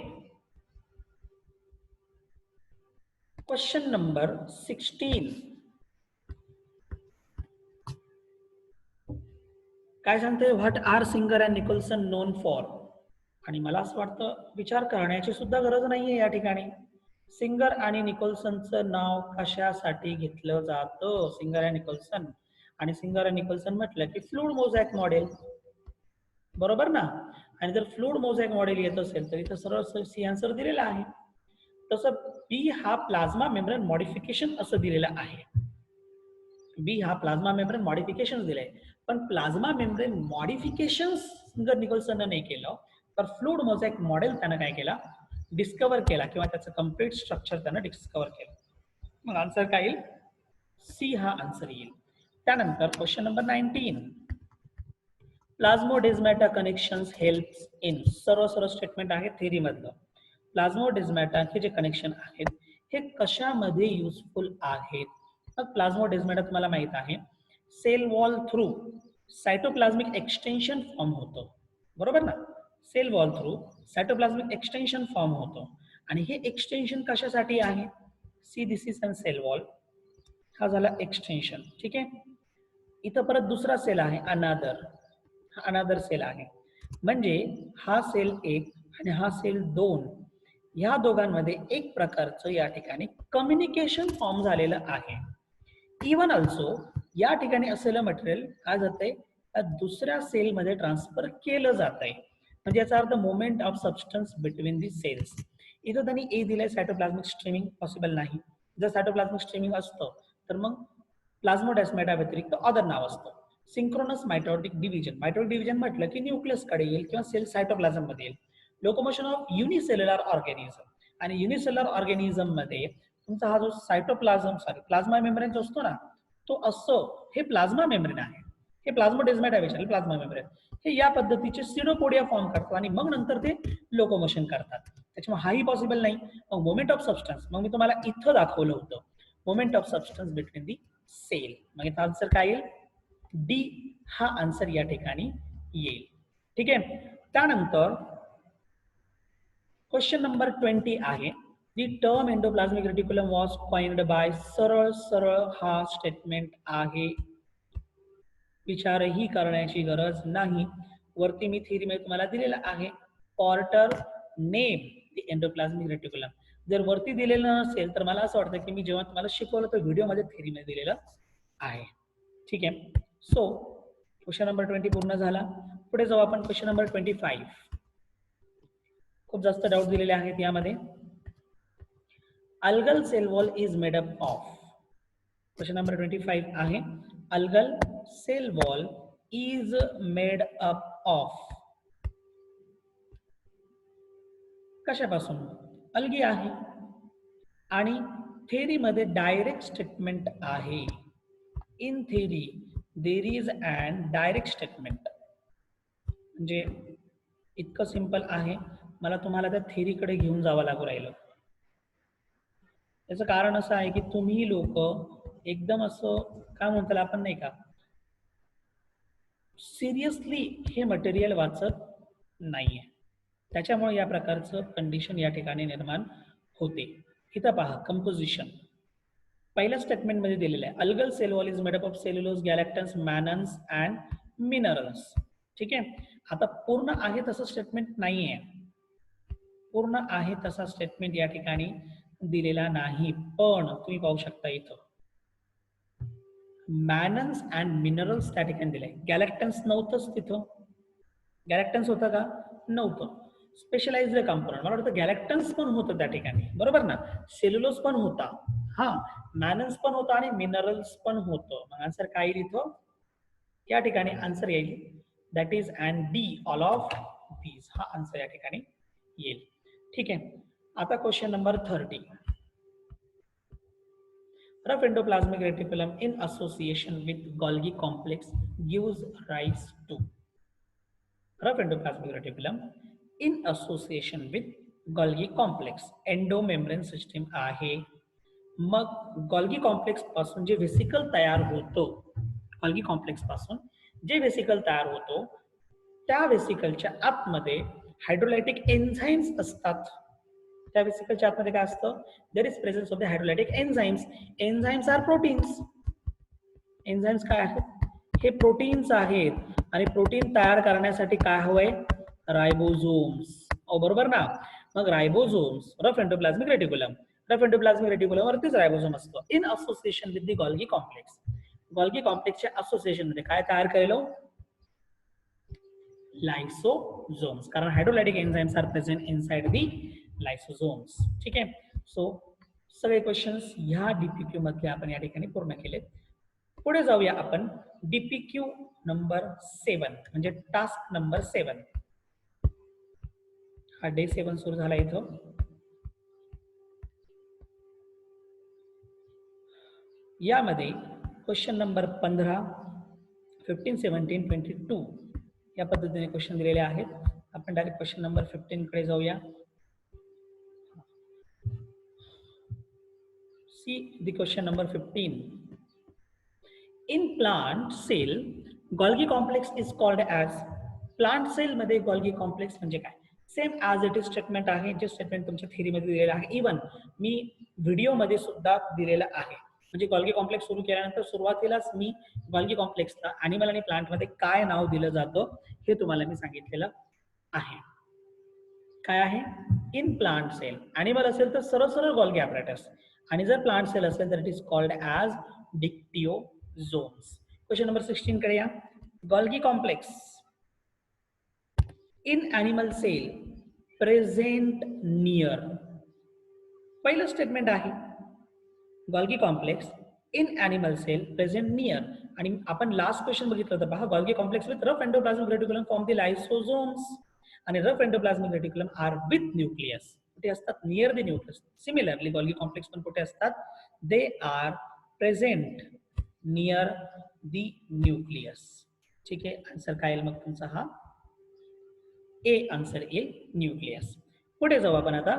क्वेश्चन नंबर 16. काय सांगते? What are Singer and Nicolson known for? आणि मला असं वाटतं विचार करण्याची सुद्धा गरज नाहीये या ठिकाणी. सिंगर आणि निकोल्सनचं नाव कशासाठी घेतलं जातं? Singer and Nicholson. आणि सिंगर अँड निकोल्सन म्हटलं की फ्लूइड मोझॅक मॉडेल, बरोबर ना. आणि जर फ्लूइड मोझॅक मॉडेल येत असेल तर इथं सरळ सी आन्सर दिलेला आहे. तसं बी हा प्लाझ्मा मेम्ब्रेन मॉडिफिकेशन असं दिलेलं आहे. बी हा प्लाझ्मा मेम्ब्रेन मॉडिफिकेशन दिलंय, पण प्लाझ्मा मेम्ब्रेन मॉडिफिकेशन सिंगर निकोल्सनने नाही केलं, तर फ्लूइड मोझॅक मॉडेल त्यानं काय केला? डिस्कवर केला, किंवा त्याचं कम्प्लीट स्ट्रक्चर त्यानं डिस्कवर केलं. मग आन्सर काय येईल? सी हा आन्सर येईल. त्यानंतर question number 19. Plasmodesmata connections helps in. सर्व सर्व स्टेटमेंट आहे थेरी मधलं. प्लाझ्मोडेस्माटा हे जे कनेक्शन आहेत हे कशामध्ये युजफुल आहेत? मग प्लाझ्मोडेस्माटा तुम्हाला माहित आहे cell wall through cytoplasmic extension form होतं, बरोबर ना. Cell wall through cytoplasmic extension form होतं, आणि हे एक्सटेन्शन कशासाठी आहे? See this is an cell wall, हा झाला एक्सटेन्शन. ठीक आहे, इथं परत दुसरा सेल आहे अनादर सेल आहे, म्हणजे हा सेल 1 आणि हा सेल 2, ह्या दोघांमध्ये एक प्रकारचं या ठिकाणी कम्युनिकेशन फॉर्म झालेलं आहे. इवन ऑल्सो या ठिकाणी असलेलं मटेरियल काय जातंय? दुसऱ्या सेलमध्ये ट्रान्सफर केलं जात आहे, म्हणजे याचा अर्थ movement of substance between the cells. इथं त्यांनी ए दिलंय, सायटोप्लाझ्मिक स्ट्रीमिंग पॉसिबल नाही. जर सायटोप्लाझ्मिक स्ट्रीमिंग असतं तर मग प्लाझ्मोडेस्माटा व्यतिरिक्त अदर नाव असतं. Synchronous mitotic division. Mitotic division म्हटलं की न्यूक्लियसकडे येईल किंवा सेल सायटोप्लाझम मध्ये येईल. लोकोमोशन ऑफ युनिसेल्युलर ऑर्गॅनिझम, आणि युनिसेल्युलर ऑर्गॅनिझम मध्ये तुमचा हा जो सायटोप्लाझम प्लाझ्मा मेम्ब्रेन जो असतो ना, तो असतो, हे प्लाझ्मा मेम्ब्रेन आहे. हे प्लाझ्मोडेस्माटा विचारले प्लाझ्मा मेम्ब्रेन, हे या पद्धतीचे सिडोपोडिया फॉर्म करतात आणि मग नंतर ते लोकोमोशन करतात. त्याच्यामुळे हाही पॉसिबल नाही. मग मोमेंट ऑफ सबस्टन्स, मग मी तुम्हाला इथं दाखवलं होतं moment of substance between the cell. मग याचा आन्सर काय येईल? डी हा आन्सर या ठिकाणी येईल. ठीक आहे, त्यानंतर क्वेश्चन नंबर 20 आहे. The term endoplasmic reticulum was coined by. सरळ सरळ हा स्टेटमेंट आहे, विचारही करण्याची गरज नाही. वरती मी थेरी मध्ये तुम्हाला दिलेला आहे, Porter name the endoplasmic reticulum. जर वरती दिलेलं नसेल तर मला असं वाटतं की मी जेव्हा तुम्हाला शिकवलं तर व्हिडिओमध्ये थेरी मध्ये दिलेलं आहे. ठीक आहे, सो क्वेश्चन नंबर 20 पूर्ण झाला. पुढे जाऊ आपण क्वेश्चन नंबर 25. खूप जास्त डाऊट दिलेले आहेत यामध्ये. Algal cell wall is made up of. Question number 25 आहे, algal cell wall is made up of. कशापासून? अल्गी आहे, आणि थेरी मध्ये डायरेक्ट स्टेटमेंट आहे. In theory there is and direct statement. म्हणजे इतकं सिंपल आहे, मला तुम्हाला त्या थेरीकडे घेऊन जावं लागू राहिलं. याचं कारण असं आहे की तुम्ही लोक एकदम असं काय म्हणताल आपण नाही का, सिरियसली हे मटेरियल वाचत नाहीये, त्याच्यामुळे या प्रकारचं कंडिशन या ठिकाणी निर्माण होते. इथं पहा कंपोजिशन पहिल्या स्टेटमेंट मध्ये दिलेलं आहे, algal cell wall is made up of cellulose, galactans, mannans and minerals. ठीक आहे, आता पूर्ण आहे तसं स्टेटमेंट नाहीये, पूर्ण आहे तसा स्टेटमेंट या ठिकाणी दिलेला नाही. पण तुम्ही पाहू शकता इथं मॅनन्स अँड मिनरल्स त्या ठिकाणी दिलंय, गॅलेक्टन्स नव्हतंच तिथं. गॅलेक्टन्स होतं का? नव्हतं. स्पेशलाइज्ड कंपोनंट, मला वाटतं गॅलेक्टन्स पण होतं त्या ठिकाणी, बरोबर ना. सेल्युलोज पण होता, हा मॅनन्स पण होता आणि मिनरल्स पण होतं. मग आन्सर काय येईल इथं? या ठिकाणी आन्सर येईल that is and D all of these, हा आन्सर या ठिकाणी येईल. ठीक आहे. आता question number 30. Rough endoplasmic reticulum in association with Golgi complex gives rise to. Rough endoplasmic reticulum in association with Golgi complex endomembrane system आहे. मग Golgi complex पासून जे व्हेसिकल तयार होतो, गॉल्गी कॉम्प्लेक्स पासून जे व्हेसिकल तयार होतो त्या व्हेसिकलच्या आतमध्ये हायड्रोलायटिक एन्झाईम्स असतात. त्या व्हेसिकलच्या आतमध्ये काय असतं? There is presence of the hydrolytic enzymes. Enzymes are proteins. Enzymes काय आहेत? हे प्रोटीन्स आहेत आणि प्रोटीन तयार करण्यासाठी काय हवंय? रायबोझोम्स. बरोबर ना? मग ribosomes, rough endoplasmic reticulum, rough endoplasmic reticulum वरतीच रायबोझोम असतो. In association with the Golgi complex. Golgi कॉम्प्लेक्सच्या असोसिएशन मध्ये काय तयार केलं? लायसोझोम्स. कारण hydrolytic enzymes are present inside the lysosomes. ठीक आहे. सो सगळे क्वेश्चन्स ह्या डीपीक्यू मध्ये आपण या ठिकाणी पूर्ण केलेत. पुढे जाऊया आपण डीपीक्यू नंबर 7 म्हणजे टास्क नंबर 7. हा डे 7 सुरू झाला इथं. यामध्ये क्वेश्चन नंबर 15, 15, 17, 22 या पद्धतीने क्वेश्चन दिलेले आहेत. आपण डायरेक्ट क्वेश्चन नंबर 15 कडे जाऊया. See the question number 15. In plant cell, Golgi complex is called as. Plant cell मध्ये Golgi complex म्हणजे काय? Same as it is statement आहे, जे स्टेटमेंट तुमच्या थिअरीमध्ये दिलेलं आहे. इवन मी व्हिडिओमध्ये सुद्धा दिलेलं आहे. म्हणजे गॉल्गी कॉम्प्लेक्स सुरू केल्यानंतर सुरुवातीलाच मी गॉल्गी कॉम्प्लेक्सला ॲनिमल आणि प्लांटमध्ये काय नाव दिलं जातं हे तुम्हाला मी सांगितलेलं आहे. काय आहे? In plant sale. ॲनिमल असेल तर सरळ सरळ गॉल्गी ॲपॅरेटस, आणि जर प्लांट सेल असेल तर it is called as dictyosomes. Question number 16 कडे या. Golgi complex in animal cell present near. पहिलं स्टेटमेंट आहे Golgi complex in animal cell present near. आणि आपण लास्ट क्वेश्चन बघितलं होतं पहा, Golgi complex with rough endoplasmic reticulum form the lysosomes आणि rough endoplasmic reticulum are with nucleus. कुठे असतात? Near the nucleus. Similarly Golgi complex पण कुठे असतात? They are present near the nucleus. ठीक आहे. आन्सर काय येईल मग तुमचा? हा ए आन्सर येईल, न्यूक्लियस. पुढे जाऊ आपण आता.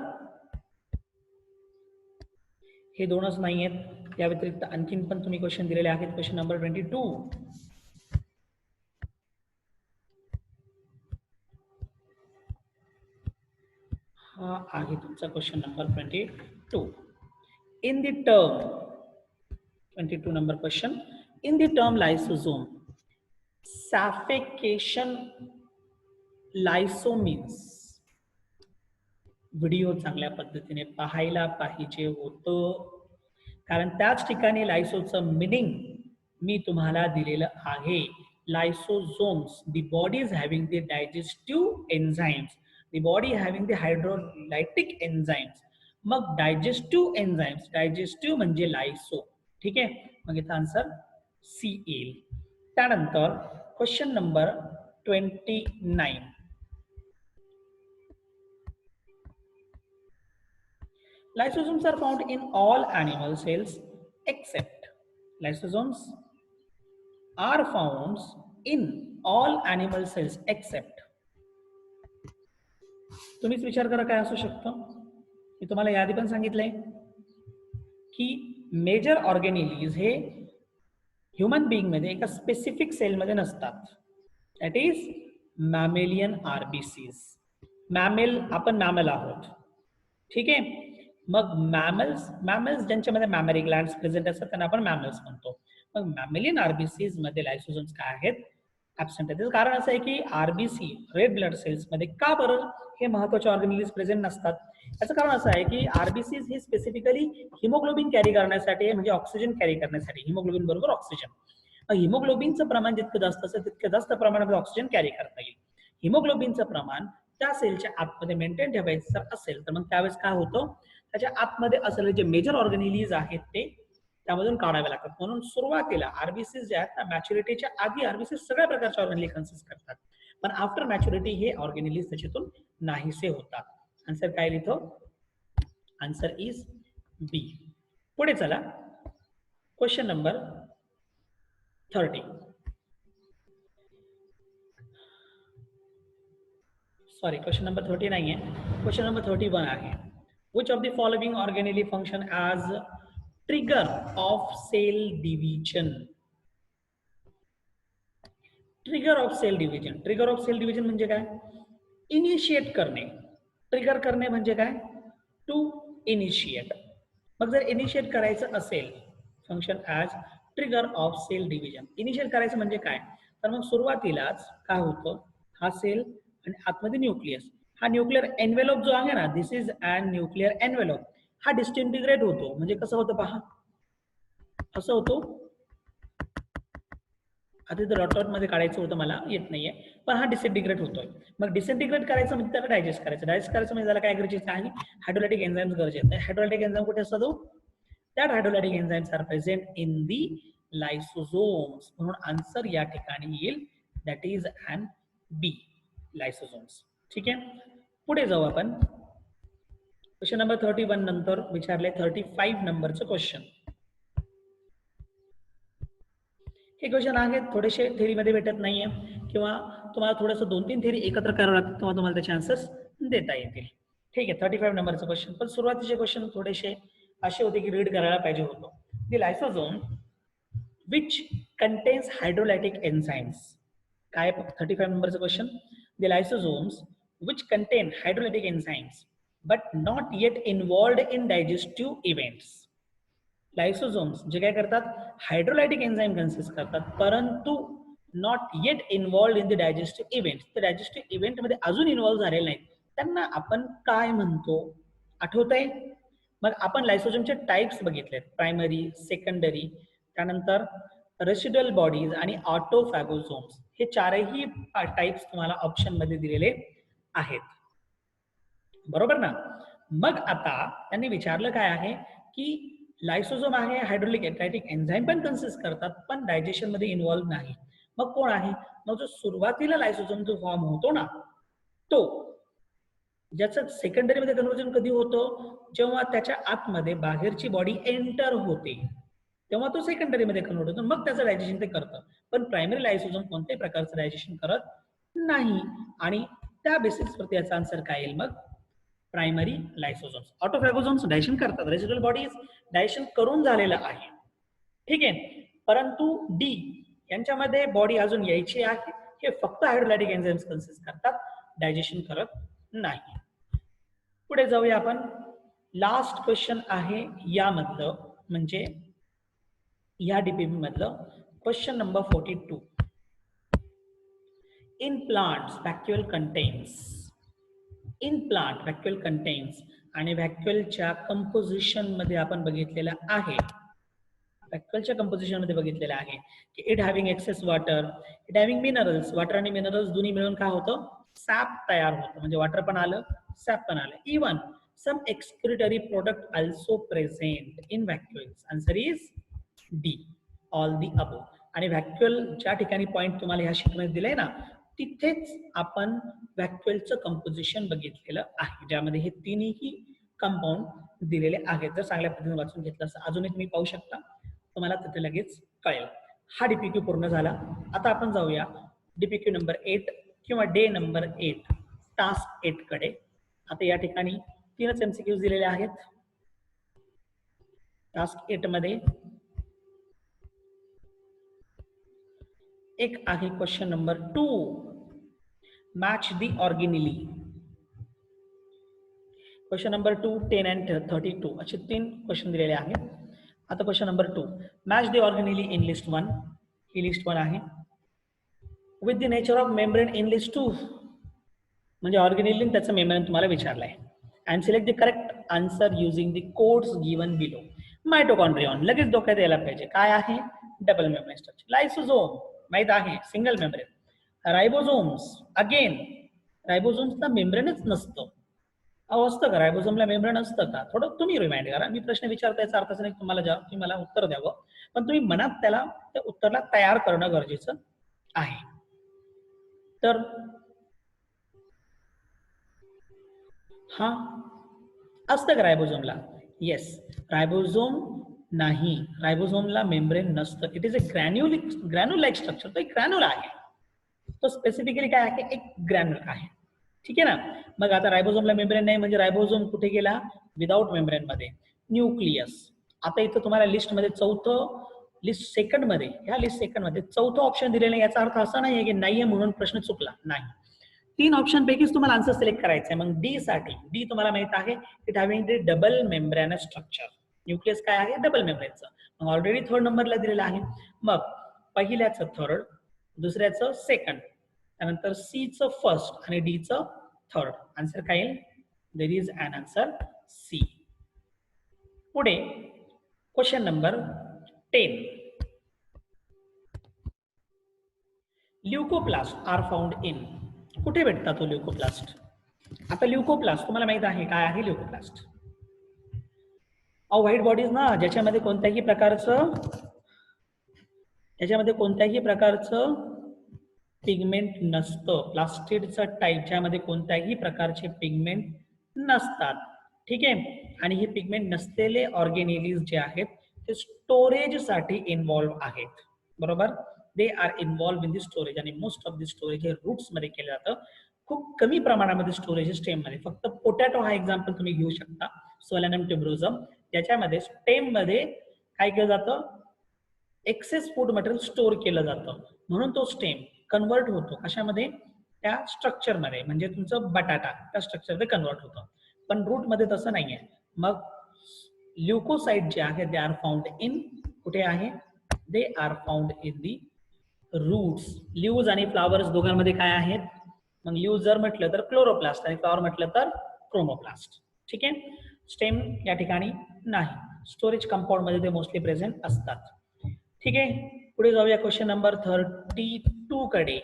हे दोनच नाही आहेत, त्या व्यतिरिक्त आणखीन पण तुम्ही क्वेश्चन दिलेले आहेत. Question number 22. हा आहे तुमचा question number 22. In the term 22 number question. In the term lysosome सॅफिकेशन लायसोमीन्स. व्हिडिओ चांगल्या पद्धतीने पाहायला पाहिजे होतं, कारण त्याच ठिकाणी लायसोचं मिनिंग मी तुम्हाला दिलेलं आहे. Lysosomes, the body is having the digestive enzymes, the body having the hydrolytic enzymes. मग डायजेस्टिव्ह एन्झाईम्स, डायजेस्टिव्ह म्हणजे लायसो. ठीक आहे. मग इथं आन्सर सी येईल. त्यानंतर question number 29. Lysosomes are found in all animal cells except. Lysosomes are found in all animal cells except. तुम्हीच विचार करा काय असू शकतं. मी तुम्हाला यादी पण सांगितलंय की मेजर ऑर्गेनेलीज हे ह्युमन बिंग मध्ये एका स्पेसिफिक सेलमध्ये नसतात. That is mammalian RBCs. Mammal, आपण मॅमेल आहोत. ठीक आहे. मग मॅमल्स ज्यांच्यामध्ये मॅमरी ग्लँड्स प्रेझेंट असतात त्यांना आपण मॅमल्स म्हणतो. मग मॅमेलियन आरबीसीज मध्ये लायसोझोम्स काय आहेत? ऍब्सेंट आहेत. कारण असं आहे की आरबीसी रेड ब्लड सेल्स मध्ये का बरं हे महत्वाचे ऑर्गेनेलीज प्रेझेंट नसतात? याचं कारण असं आहे की आरबीसीज हे स्पेसिफिकली हिमोग्लोबिन कॅरी करण्यासाठी, म्हणजे ऑक्सिजन कॅरी करण्यासाठी. हिमोग्लोबिन बरोबर ऑक्सिजन. हिमोग्लोबिनचं प्रमाण जितकं जास्त असेल तितकं जास्त प्रमाणामध्ये ऑक्सिजन कॅरी करता येईल. हिमोग्लोबिनचं प्रमाण त्या सेलच्या आतमध्ये मेंटेन ठेवायचं असेल तर मग त्यावेळेस काय होतं, त्याच्या आतमध्ये असलेले जे मेजर ऑर्गेनेलीज आहेत ते त्यामधून काढावे लागतात. म्हणून सुरुवातीला आरबीसी जे आहेत ना मॅच्युरिटीच्या आधी आरबीसी सगळ्या प्रकारच्या ऑर्गेनली कन्सिस्ट करतात, पण आफ्टर मॅच्युरिटी हे ऑर्गेनली त्याच्यातून नाहीसे होतात. आन्सर काय लिहितो? Answer is B. पुढे चला, question number 30. Sorry, question number 30 नाही आहे, क्वेश्चन नंबर 31 आहे. Which of the following organelle function as trigger of cell division? Trigger of cell division. Trigger of cell division म्हणजे काय? इनिशिएट करणे. ट्रिगर करणे म्हणजे काय? To initiate. मग जर इनिशिएट करायचं असेल function as trigger of cell division, initiate करायचं म्हणजे काय? तर मग सुरुवातीलाच काय होतं, हा सेल आणि आतमध्ये न्यूक्लियस, हा न्यूक्लिअर एन्व्हेलप जो आहे ना, दिस इज अन न्यूक्लिअर एन्व्हेलप, हा डिसइंटिग्रेट होतो. म्हणजे कसं होतं पहा, असं होतो. आता इथं डॉट मध्ये काढायचं होतं, मला येत नाहीये, पण हा डिसइंटिग्रेट होतोय. मग डिसइंटिग्रेट करायचं म्हणजे त्याला डायजेस्ट करायचं. डायजेस्ट करायचं म्हणजे त्याला काय गरजेचं आहे? हायड्रोलायटिक एन्झाइम्स गरजेचं आहे. हायड्रोलायटिक एन्झाइम कुठे असतो? That hydrolytic enzymes are present in the lysosomes. म्हणून आन्सर या ठिकाणी येईल, दॅट इज अन बी, लायसोझोम्स. ठीक आहे, पुढे जाऊ आपण. क्वेश्चन नंबर 31 नंतर विचारले 35 नंबरचं क्वेश्चन. हे क्वेश्चन आहेत थोडेसे थेरीमध्ये भेटत नाहीये, किंवा तुम्हाला थोडंसं 2-3 थेरी एकत्र करावं लागतं, तेव्हा तुम्हाला त्याचे आन्सर्स देता येतील. ठीक आहे, 35 नंबरचं क्वेश्चन. पण सुरुवातीचे क्वेश्चन थोडेसे असे होते की रीड करायला पाहिजे होतं. The lysosome which contains hydrolytic enzymes. काय 35 नंबरचं question? The lysosomes which contain hydrolytic enzymes but not yet involved in digestive events. Lysosomes जे काय करतात, हायड्रोलायटिक एन्झाइम कन्सिस्ट करतात, परंतु not yet involved in the digestive events. तर digestive इव्हेंटमध्ये अजून इन्वॉल्व्ह झालेले नाहीत, त्यांना आपण काय म्हणतो? आठवतंय? मग आपण लायसोझोमचे टाइप्स बघितलेत, प्रायमरी, सेकंडरी, त्यानंतर रेसिड्युअल बॉडीज आणि ऑटोफॅगोझोम्स. हे चारही टाइप्स तुम्हाला ऑप्शन मध्ये दिलेले आहेत, बरोबर ना? मग आता त्यांनी विचारलं काय आहे की लायसोझोम आहे, हायड्रोलायटिक एन्झाइम पण कन्सिस्ट करतात, पण डायजेशन मध्ये इन्व्हॉल्व नाही. मग कोण आहे? मग जो सुरुवातीला लायसोझोम जो फॉर्म होतो ना, तो, ज्याचं सेकंडरी मध्ये कन्व्हर्जन कधी होतं? जेव्हा त्याच्या आतमध्ये बाहेरची बॉडी एंटर होते, तेव्हा तो सेकंडरी मध्ये कन्वर्ट होतो, मग त्याचं डायजेशन ते करतं. पण प्रायमरी लायसोझोम कोणत्याही प्रकारचं डायजेशन करत नाही, आणि त्या बेसिसवरती याचा आन्सर काय येईल? मग प्रायमरी लायसोझोम्स. ऑटोफॅगोझोम्स डायजेशन करतात, रेसिड्युअल बॉडीज डायजेशन करून झालेलं आहे, ठीक आहे, परंतु डी यांच्यामध्ये बॉडी अजून यायची आहे. हे फक्त हायड्रोलायटिक एन्झाइम्स कन्सिस्ट करतात, डायजेशन करत नाही. पुढे जाऊया आपण. लास्ट क्वेश्चन आहे यामधलं, म्हणजे या डीपीपी मधलं question number 42. In plants व्हॅक्युअल contains. In plant व्हॅक्युअल contains, आणि व्हॅक्युअलच्या कंपोजिशन मध्ये आपण बघितलेलं आहे, व्हॅक्युअलच्या कंपोजिशन मध्ये बघितलेलं आहे की it having excess water, it having minerals. Water आणि मिनरल्स दोन्ही मिळून काय होतं? सॅप तयार होतं. म्हणजे वॉटर पण आलं, सॅप पण आलं. Even some excretory product also present in vacuoles. Answer is D, all the above. आणि व्हॅक्युअल ज्या ठिकाणी पॉईंट तुम्हाला ह्या शीटमध्ये दिलंय ना, तिथेच आपण व्हॅक्युअलचं कंपोजिशन बघितलेलं आहे, ज्यामध्ये हे तिन्ही कंपाऊंड दिलेले आहेत. जर चांगल्या पद्धतीने वाचून घेतलं असं अजूनही तुम्ही पाहू शकता, तुम्हाला तिथे लगेच कळेल. हा डीपीक्यू पूर्ण झाला. आता आपण जाऊया डीपीक्यू नंबर 8 किंवा डे नंबर 8, टास्क 8 कडे. आता या ठिकाणी 3च एमसीक्यूज दिलेले आहेत. टास्क 8 मध्ये एक आहे question number 2, match the organelle. Question number 2, 10 and 32 असे 3 क्वेश्चन दिलेले आहेत. आता question number 2, match the organelle in list 1. ही लिस्ट 1 आहे. With the nature of membrane in list 2. म्हणजे ऑर्गेनिली त्याचं मेम्ब्रेन तुम्हाला विचारलंय. And select the correct answer using the codes given below. Mitochondrion लगेच डोक्यात यायला पाहिजे. काय आहे? Double membrane structure. लायसोझोम माहित आहे, सिंगल मेम्ब्रेन. रायबोझोम्स, अगेन रायबोझोम्सचा मेम्ब्रेनच नसतं. अहो असतं का रायबोझोमला मेम्ब्रेन असतं का? थोडं तुम्ही रिमाइंड करा. मी प्रश्न विचारता याचा अर्थ नाही तुम्ही मला उत्तर द्यावं. पण तुम्ही मनात त्याला त्या उत्तराला तयार करणं गरजेचं आहे. तर हा असतं का रायबोझोमला? येस. रायबोझोम नाही. रायबोझोमला मेम्ब्रेन नसतं. It is a granule like structure. तो एक ग्रॅन्युल आहे. तो स्पेसिफिकली काय आहे? एक ग्रॅन्युल आहे. ठीक आहे ना? मग आता रायबोझोमला मेम्ब्रेन नाही म्हणजे रायबोझोम कुठे गेला? विदाउट मेम्ब्रेन मध्ये. न्यूक्लियस. आता इथं तुम्हाला लिस्टमध्ये ह्या लिस्ट सेकंड मध्ये चौथं ऑप्शन दिलेलं नाही. याचा अर्थ असा नाहीये की नाहीये म्हणून प्रश्न चुकला. नाही. 3 ऑप्शन पैकीच तुम्हाला आन्सर सिलेक्ट करायचा आहे. मग डी साठी डी तुम्हाला माहित आहे it having the double membranous structure. Nucleus काय आहे? डबल मेम्ब्रेनचं. मग ऑलरेडी थर्ड नंबरला दिलेलं आहे. मग पहिल्याचं थर्ड, दुसऱ्याचं सेकंड, त्यानंतर सी चं फर्स्ट आणि डी चं थर्ड. आन्सर काय येईल? There is an answer C. पुढे question number 10. Leucoplast are found in. कुठे भेटतात तो ल्युकोप्लास्ट? आता ल्युकोप्लास्ट तुम्हाला माहित आहे काय आहे ल्युकोप्लास्ट? व्हाईट बॉडीज ना ज्याच्यामध्ये कोणत्याही प्रकारचं पिगमेंट नसतं. प्लास्टिडचं टाईप ज्यामध्ये कोणत्याही प्रकारचे पिगमेंट नसतात. ठीक आहे. आणि हे पिगमेंट नसलेले ऑर्गेनेलिज जे आहेत ते स्टोरेजसाठी इन्व्हॉल्व आहेत. बरोबर. They are involve in the storage आणि मोस्ट ऑफ दी स्टोरेज हे रूट्स मध्ये केलं जातं. खूप कमी प्रमाणामध्ये स्टोरेज स्टेम मध्ये. फक्त पोटॅटो हा एक्झाम्पल तुम्ही घेऊ शकता. सोलॅनम ट्युबरोझम त्याच्यामध्ये स्टेम मध्ये काय केलं जातं? एक्सेस फूड मटेरियल स्टोअर केलं जातं. म्हणून तो स्टेम कन्वर्ट होतो कशामध्ये? त्या स्ट्रक्चरमध्ये. म्हणजे तुमचं बटाटा त्या स्ट्रक्चरमध्ये कन्वर्ट होतं. पण रूट मध्ये तसं नाहीये. मग ल्युकोसाइट जे आहे दे आर फाउंड इन कुठे आहे? They are found in the roots. Leaves आणि फ्लावर्स दोघांमध्ये काय आहेत? मग लीव्ह जर म्हटलं तर क्लोरोप्लास्ट आणि फ्लॉवर म्हटलं तर क्रोमोप्लास्ट. ठीक आहे. स्टेम या ठिकाणी नाही. स्टोरेज कंपाऊंड मध्ये ते मोस्टली प्रेझेंट असतात. ठीक आहे. पुढे जाऊया क्वेश्चन नंबर 32 कडे.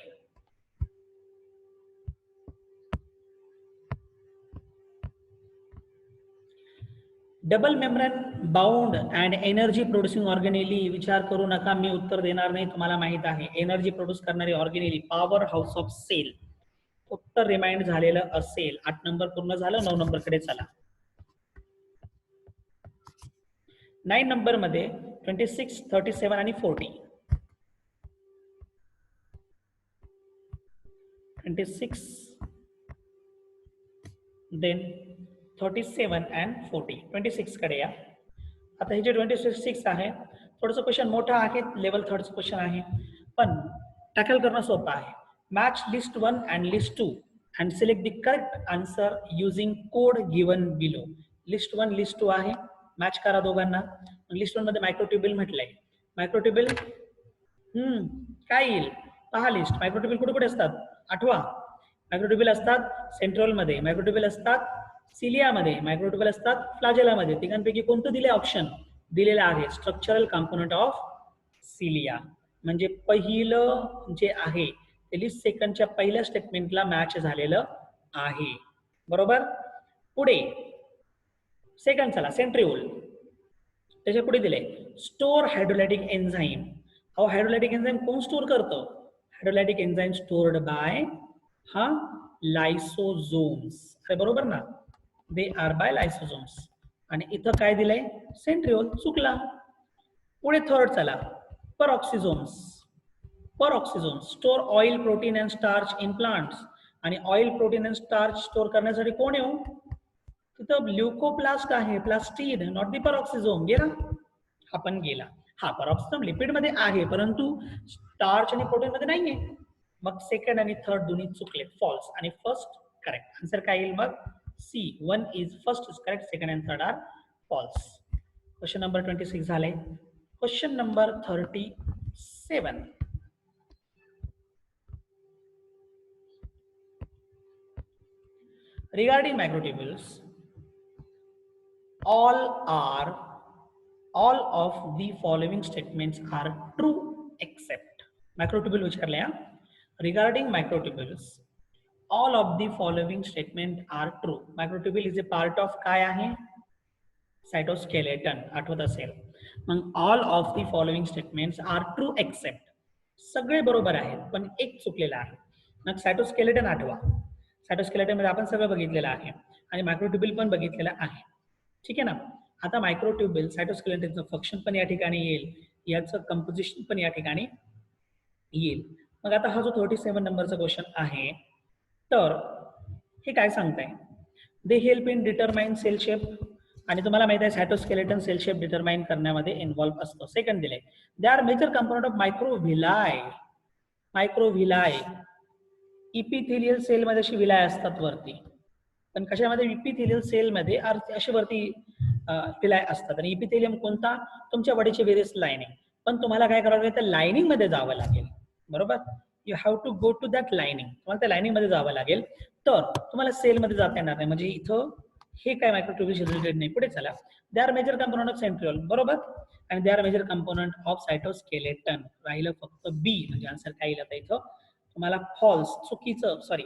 Double membrane bound and energy producing organelle. विचार करू नका, मी उत्तर देणार नाही. तुम्हाला माहित आहे एनर्जी प्रोड्यूस करणारी organelle power house of cell. उत्तर रिमाइंड झालेलं असेल. 8 नंबर पूर्ण झालं. 9 नंबर कडे चला. 9 नंबर मध्ये 26, 37 आणि 40. 26 देन 37 अँड 40. 26 कडे या. आता हे जे 26 आहे थोडंसं क्वेश्चन मोठं आहे. लेवल थर्डचं क्वेश्चन आहे पण टॅकल करणं सोपं आहे. Match list 1 and list 2 and select the correct answer using code given below. List 1 list 2 आहे. मॅच करा दोघांना. लिस्ट 1 मध्ये मायक्रोट्युब्युल म्हटलंय. मायक्रोट्युब्युल काय येईल? पहा लिस्ट. मायक्रोट्युब्युल कुठे कुठे असतात? आठवा. मायक्रोट्युब्युल असतात सेंट्रोलमध्ये, मायक्रोट्युब्युल असतात सिलियामध्ये, मायक्रोट्युब्युल असतात फ्लॅजेलामध्ये. तिघांपैकी कोणतं दिले ऑप्शन? दिलेलं आहे स्ट्रक्चरल कंपोनंट ऑफ सिलिया. म्हणजे पहिलं जे आहे ते लिस्ट सेकंडच्या पहिल्या स्टेटमेंटला मॅच झालेलं आहे. बरोबर. पुढे सेकंड चला. सेंट्रिओल. त्याच्या पुढे दिले store hydrolytic enzyme. Hydrolytic enzyme कोण स्टोर करतं? Hydrolytic enzyme stored by lysosomes. अरे बरोबर ना. They are by lysosomes. आणि इथं काय दिलंय? सेंट्रिओल. चुकला. पुढे थर्ड चला. Peroxisomes. Peroxisomes store oil, protein and starch in plants. आणि oil, protein and starch store करण्यासाठी कोण येऊ? तिथं ल्युकोप्लास्ट आहे. Plastid, not the peroxisome. गेला हा पण गेला. हा परऑक्सिझोम लिपिड मध्ये आहे परंतु स्टार्च आणि प्रोटीन मध्ये नाहीये. मग सेकंड आणि थर्ड दोन्ही चुकले. फॉल्स आणि फर्स्ट करेक्ट. आन्सर काय येईल मग? C. 1 is first is correct. Second and third are false. Question number 26 झाले. Question number 37. Regarding microtubules, all of the following statements are true except. Microtubule विचारले. Regarding microtubules, all of the following statement are true. Microtubule is a part of काय आहे? Cytoskeleton, आठवत असेल. मग all of the following statements are true except, सगळे बरोबर आहेत पण एक चुकलेलं आहे. मग सायटोस्केलेटन आठवा. सायटोस्केलेटन मध्ये आपण सगळं बघितलेलं आहे आणि मायक्रोट्युब्युल पण बघितलेलं आहे. ठीक आहे ना. आता मायक्रोट्युब्युल सायटोस्केलेटनचं फंक्शन पण या ठिकाणी येईल, याचं कंपोजिशन पण या ठिकाणी येईल. मग आता हा जो 37 नंबरचा क्वेश्चन आहे, तर हे काय सांगताय? They help in determine cell shape, आणि तुम्हाला माहिती आहे सायटोस्केलेटन सेल शेप डिटरमाइन करण्यामध्ये इन्व्हॉल्व असतो. सेकंड दिले, they are major component of microvilli. Microvilli epithelial cell मध्ये अशी विलाय असतात वरती, पण कशामध्ये? इपिथेलियल सेल मध्ये अशी वरती विलाय असतात. आणि इपिथेलियम कोणता? तुमच्या बॉडीचे व्हेरियस लाइनिंग. पण तुम्हाला काय करावं लागेल? त्या लाइनिंग मध्ये जावं लागेल, बरोबर? You have to go to that lining. तुम्हाला त्या लाइनिंग मध्ये जावं लागेल, तर तुम्हाला सेल मध्ये जाता येणार नाही. म्हणजे इथं हे काय मायक्रोट्युब्युल रिलेटेड नाही. पुढे चला. They are major component of centriole, बरोबर. आणि they are major component of cytoskeleton. राहिलं फक्त बी, म्हणजे आन्सर काय येईल आता इथं? तुम्हाला फॉल्स, चुकीचं, सॉरी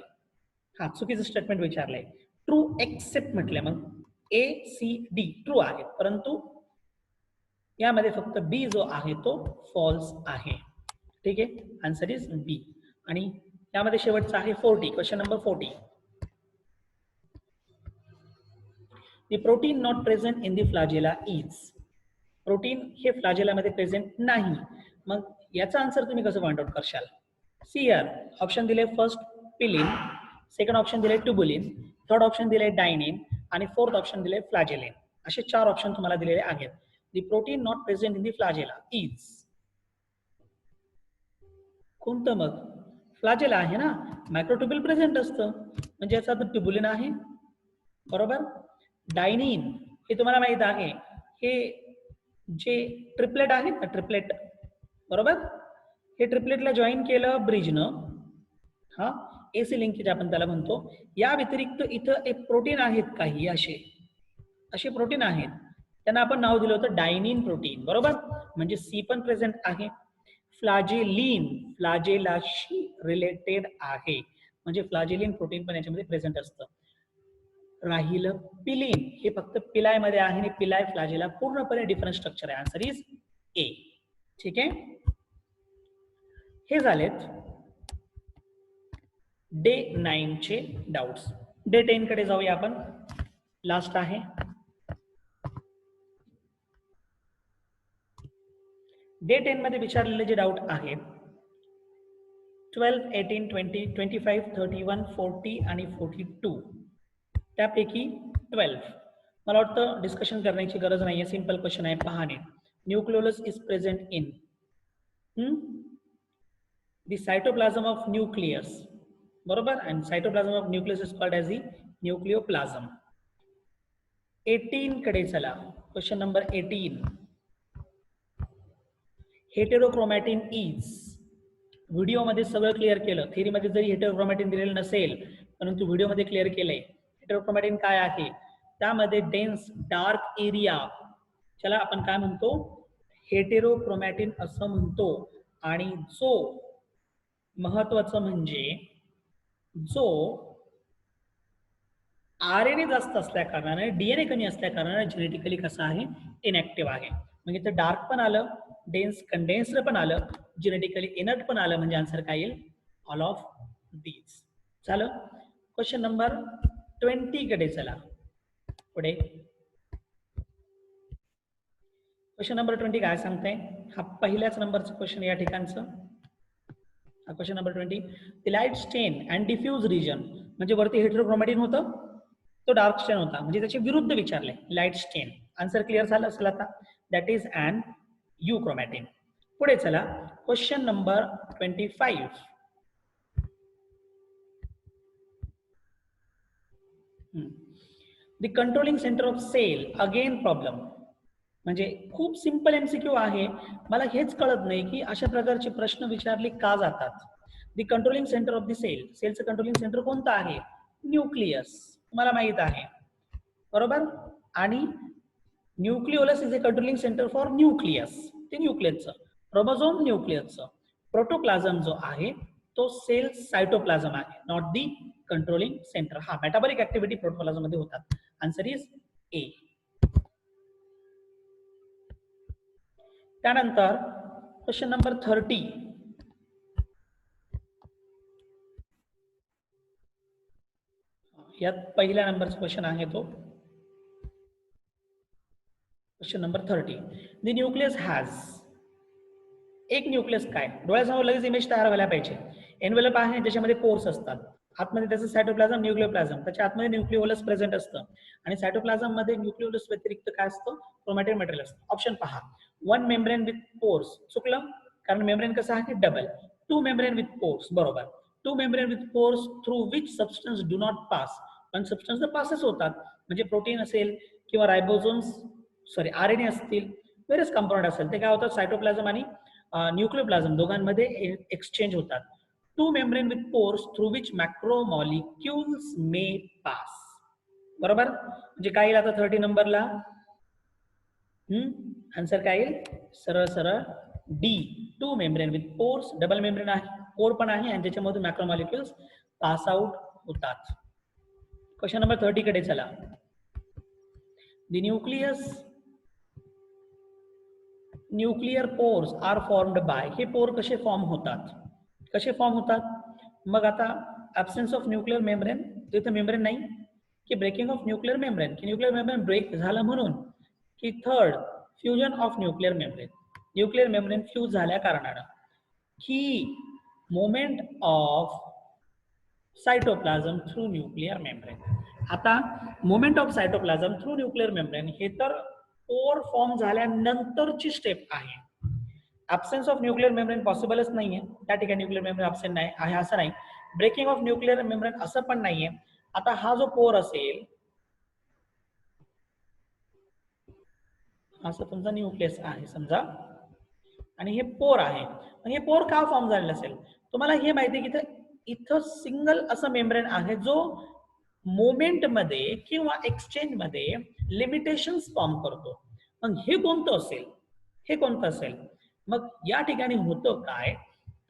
चुकीचं स्टेटमेंट विचारलंय. ट्रू एक्सेप्ट म्हटलंय. मग ए सी डी ट्रू आहे, परंतु यामध्ये फक्त बी जो आहे तो फॉल्स आहे. ठीक आहे, आन्सर इज बी. आणि यामध्ये शेवटचा आहे 40, question number 40. The protein not present in the flagella is. Protein हे फ्लॅजेलामध्ये प्रेझेंट नाही. मग याचा आन्सर तुम्ही कसं फाइंड आउट करशाल? सी आर ऑप्शन दिले, फर्स्ट पिलिन, सेकंड ऑप्शन दिले ट्युबुलिन, थर्ड ऑप्शन दिले डायनिन आणि फोर्थ ऑप्शन दिले फ्लॅजेलिन. असे 4 ऑप्शन तुम्हाला दिलेले आहेत. The protein not present in the flagella is कोणतं? मग फ्लॅजेला आहे ना. मायक्रोट्युब्युल प्रेझेंट असतं, म्हणजे याचा अर्थ ट्युबुलिन आहे, बरोबर. डायनिन हे तुम्हाला माहित आहे, हे जे ट्रिपलेट आहेत ना, ट्रिपलेट, बरोबर. हे ट्रिपलेटला जॉईन केलं ब्रिजनं, हा एसी लिंकेज आपण त्याला म्हणतो. या व्यतिरिक्त इथं एक प्रोटीन आहेत, काही असे प्रोटीन आहेत, त्यांना आपण नाव दिलं होतं डायनिन प्रोटीन, बरोबर. म्हणजे सी पण प्रेझेंट आहे. फ्लॅजेलिन फ्लॅजेलाशी रिलेटेड आहे, म्हणजे फ्लॅजेलिन प्रोटीन पण याच्यामध्ये प्रेझेंट असतं. राहिलं पिलिन, हे फक्त पिलाय मध्ये आहे आणि पिलाय फ्लॅजेला पूर्णपणे डिफरंट स्ट्रक्चर आहे. आन्सर इज ए. ठीक आहे, हे झालेत डे 9 चे डाउट्स. डे 10 कडे जाऊया आपण, लास्ट आहे. डे 10 मध्ये विचारलेले जे डाऊट आहेत 12, 18, 20, 25, 31, 40 आणि 42, त्यापैकी 12 मला वाटतं डिस्कशन करण्याची गरज नाहीये. सिंपल क्वेश्चन आहे, पहाणे. Nucleolus is present in the cytoplasm of nucleus, बरोबर. And cytoplasm of nucleus is called as the nucleoplasm. 18 कडे चला, क्वेश्चन नंबर 18. हेटेरोक्रोमॅटिन इज, व्हिडिओमध्ये सगळं क्लिअर केलं. थेरीमध्ये जरी हेटेरोक्रोमॅटिन दिलेलं नसेल, परंतु व्हिडिओमध्ये क्लिअर केलंय. हेटेरोक्रोमॅटिन काय आहे? त्यामध्ये डेन्स डार्क एरिया, ज्याला आपण काय म्हणतो? हेटेरोक्रोमॅटिन असं म्हणतो. आणि जो महत्वाचं म्हणजे जो RNA जास्त असल्या कारणाने, DNA कमी असल्या कारणाने जेनेटिकली कसं आहे? इनॅक्टिव्ह आहे. म्हणजे ते डार्क पण आलं, डेन्स कंडेन्स्ड पण आलं, जेनेटिकली इनर्ट पण आलं, म्हणजे आन्सर काय येईल? All of these. झालं. क्वेश्चन नंबर 20 कडे चला. पुढे क्वेश्चन नंबर 20 काय सांगते? हा पहिल्याच नंबरचं क्वेश्चन या ठिकाणचं. क्वेश्चन नंबर 20, द लाईट स्टेन अँड डिफ्यूज रिजन, म्हणजे वरती हेटेरोक्रोमॅटिन होतं, तो डार्क स्टेन होता, म्हणजे त्याचे विरुद्ध विचारले, लाईट स्टेन. आन्सर क्लिअर झालं असेल आता. That is an euchromatin. पुढे चला, question number 25. The controlling centre of cell, again problem. म्हणजे खूप सिंपल MCQ आहे. मला हेच कळत नाही की अशा प्रकारचे प्रश्न विचारले का जातात. The controlling centre of the cell, सेलचं कंट्रोलिंग सेंटर कोणतं आहे? न्यूक्लियस, तुम्हाला माहित आहे, बरोबर. आणि nucleolus is a controlling centre for nucleus, ते न्यूक्लियसचं. प्रोमोझोम न्यूक्लियसचं. प्रोटोप्लाझम जो आहे तो सेल सायटोप्लाझम आहे, नॉट दी कंट्रोलिंग सेंटर. हा, मेटाबॉलिक ऍक्टिव्हिटी प्रोटोप्लाझम मध्ये होतात. Answer is A. त्यानंतर क्वेश्चन नंबर 30. यात पहिल्या नंबरचा क्वेश्चन आहे तो question number 30. The nucleus has. एक न्यूक्लियस काय, डोळ्यासमोर लगेच इमेज तयार व्हायला पाहिजे. एनवेलप आहे ज्याच्यामध्ये पोर्स असतात, आतमध्ये त्याचं सायटोप्लाझम न्यूक्लियोप्लाझम, त्याच्या आतमध्ये न्यूक्लिओलस प्रेझेंट असतं आणि सायटोप्लाझम मध्ये न्यूक्लिओलस व्यतिरिक्त काय असतं, क्रोमॅटिन मटेरियल असतं. ऑप्शन पहा. वन मेम्ब्रेन विथ पोर्स, चुकलं, कारण मेम्ब्रेन कसं आहे double. Two membrane with pores, बरोबर. Two membrane with pores through which substance do not pass, पण सबस्टन्स तर पासच होतात, म्हणजे प्रोटीन असेल किंवा रायबोझोम्स सॉरी आरएनए असतील, वेरियस कंपाऊंड असेल, ते काय होतात सायटोप्लाझम आणि न्यूक्लियोप्लाझम दोघांमध्ये एक्सचेंज होतात. Two membrane with pores through which macromolecules may pass, बरोबर. म्हणजे काय येईल आता 30 नंबरला? आन्सर काय येईल? सरळ सरळ D. Two membrane with pores, double membrane आहे, पोर पण आहे आणि ज्याच्यामधून मॅक्रोमॉलिक्युल्स पास आउट होतात. क्वेश्चन नंबर 30 कडे चला. The nuclear pores are formed by. हे पोर कसे फॉर्म होतात, कसे फॉर्म होतात? मग आता ऍब्सेन्स ऑफ न्यूक्लियर मेम्ब्रेन, तिथे मेम्ब्रेन नाही, की ब्रेकिंग ऑफ न्यूक्लियर मेम्ब्रेन, की न्यूक्लियर मेम्ब्रेन ब्रेक झालं म्हणून, की third fusion of nuclear membrane, nuclear membrane fuse झाल्या कारणानं, की movement of cytoplasm through nuclear membrane. आता movement of cytoplasm through nuclear membrane हे तर पोर फॉर्म झाल्यानंतरची स्टेप आहे. ऍब्सेन्स ऑफ न्यूक्लियर मेम्ब्रेन पॉसिबलच नाहीये, त्या ठिकाणी न्यूक्लियर मेम्ब्रेन ऍब्सेंट नाही आहे असं नाही. ब्रेकिंग ऑफ न्यूक्लियर मेम्ब्रेन असं पण नाहीये. आता हा जो पोर असेल, असं तुमचा न्यूक्लियस आहे समजा, आणि हे पोर आहे. हे पोर का फॉर्म झालेलं असेल? तुम्हाला हे माहिती आहे की इथं सिंगल असं मेम्ब्रेन आहे जो मोमेंट मध्ये किंवा एक्सचेंज मध्ये लिमिटेशन्स फॉर्म करतो. मग हे कोणतं असेल? हे कोणतं असेल? मग या ठिकाणी होतं काय,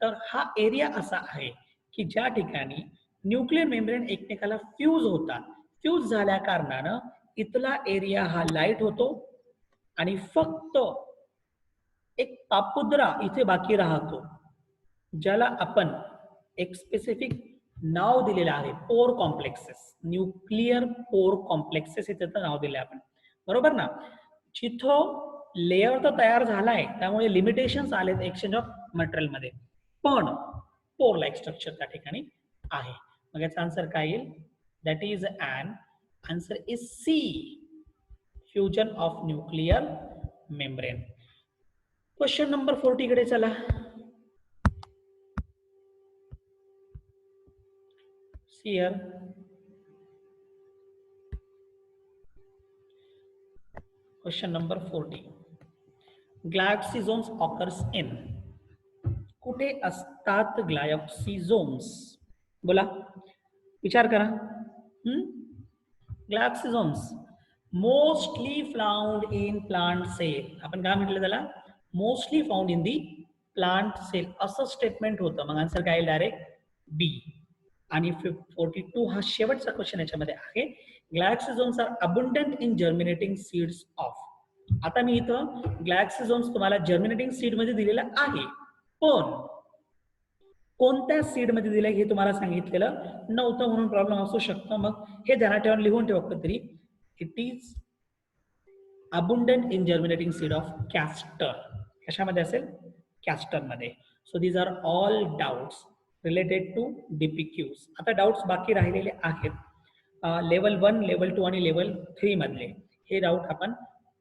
तर हा एरिया असा आहे की ज्या ठिकाणी न्यूक्लियर मेम्ब्रेन एकमेकाला फ्यूज होतात. फ्यूज झाल्या कारणानं इथला एरिया हा लाईट होतो आणि फक्त एक पापुद्रा इथे बाकी राहतो, ज्याला आपण एक स्पेसिफिक नाव दिलेलं आहे, पोर कॉम्प्लेक्सेस. न्यूक्लियर पोर कॉम्प्लेक्सेस हे त्याचं नाव दिलं आपण, बरोबर ना. जिथं लेअर तर तयार झालाय, त्यामुळे लिमिटेशन्स आलेत एक्सचेंज ऑफ मटेरियल मध्ये, पण पोर लाईक स्ट्रक्चर त्या ठिकाणी आहे. मग याचा आन्सर काय येईल? That is an answer is C, fusion of nuclear membrane. Question number 40 कडे चला. See here. Question number 40. Glyoxysomes occurs in. कुठे असतात ग्लायक्सिझोम्स? बोला, विचार करा. Glyoxysomes mostly found in plant cell. आपण काय म्हटलं त्याला? Mostly found in the plant cell असं स्टेटमेंट होतं. मग आन्सर काय डायरेक्ट बी. आणि 42 हा शेवटचा क्वेश्चन याच्यामध्ये आहे. Glyoxysomes are abundant in germinating seeds of. आता मी इथं ग्लायक्सिझोम्स तुम्हाला जर्मिनेटिंग सीड मध्ये दिलेलं आहे, पण कोणत्या सीड मध्ये दिलंय हे तुम्हाला सांगितलेलं नव्हतं, म्हणून प्रॉब्लेम असू शकतो. मग हे ध्यानात ठेवून लिहून ठेवा कधीतरी. It is abundant in germinating seed of castor. कशामध्ये असेल? कॅस्टर मध्ये. So these are all doubts related to DPQs. आता डाउट्स बाकी राहिलेले आहेत लेवल 1, लेवल 2 आणि लेवल 3 मधले. हे डाऊट आपण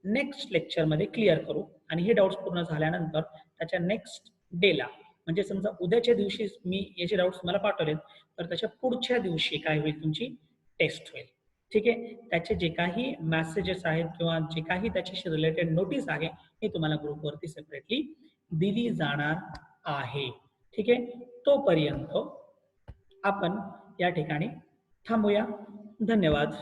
नेक्स्ट लेक्चरमध्ये क्लिअर करू, आणि हे डाऊट्स पूर्ण झाल्यानंतर त्याच्या नेक्स्ट डेला, म्हणजे समजा उद्याच्या दिवशी मी याचे डाऊट्स तुम्हाला पाठवलेत, तर त्याच्या पुढच्या दिवशी काय होईल? तुमची टेस्ट होईल. ठीक आहे. त्याचे जे काही मेसेजेस आहेत किंवा जे काही त्याच्याशी रिलेटेड नोटीस आहे, हे तुम्हाला ग्रुपवरती सेपरेटली दिली जाणार आहे. ठीक आहे. तोपर्यंत आपण या ठिकाणी थांबूया. धन्यवाद.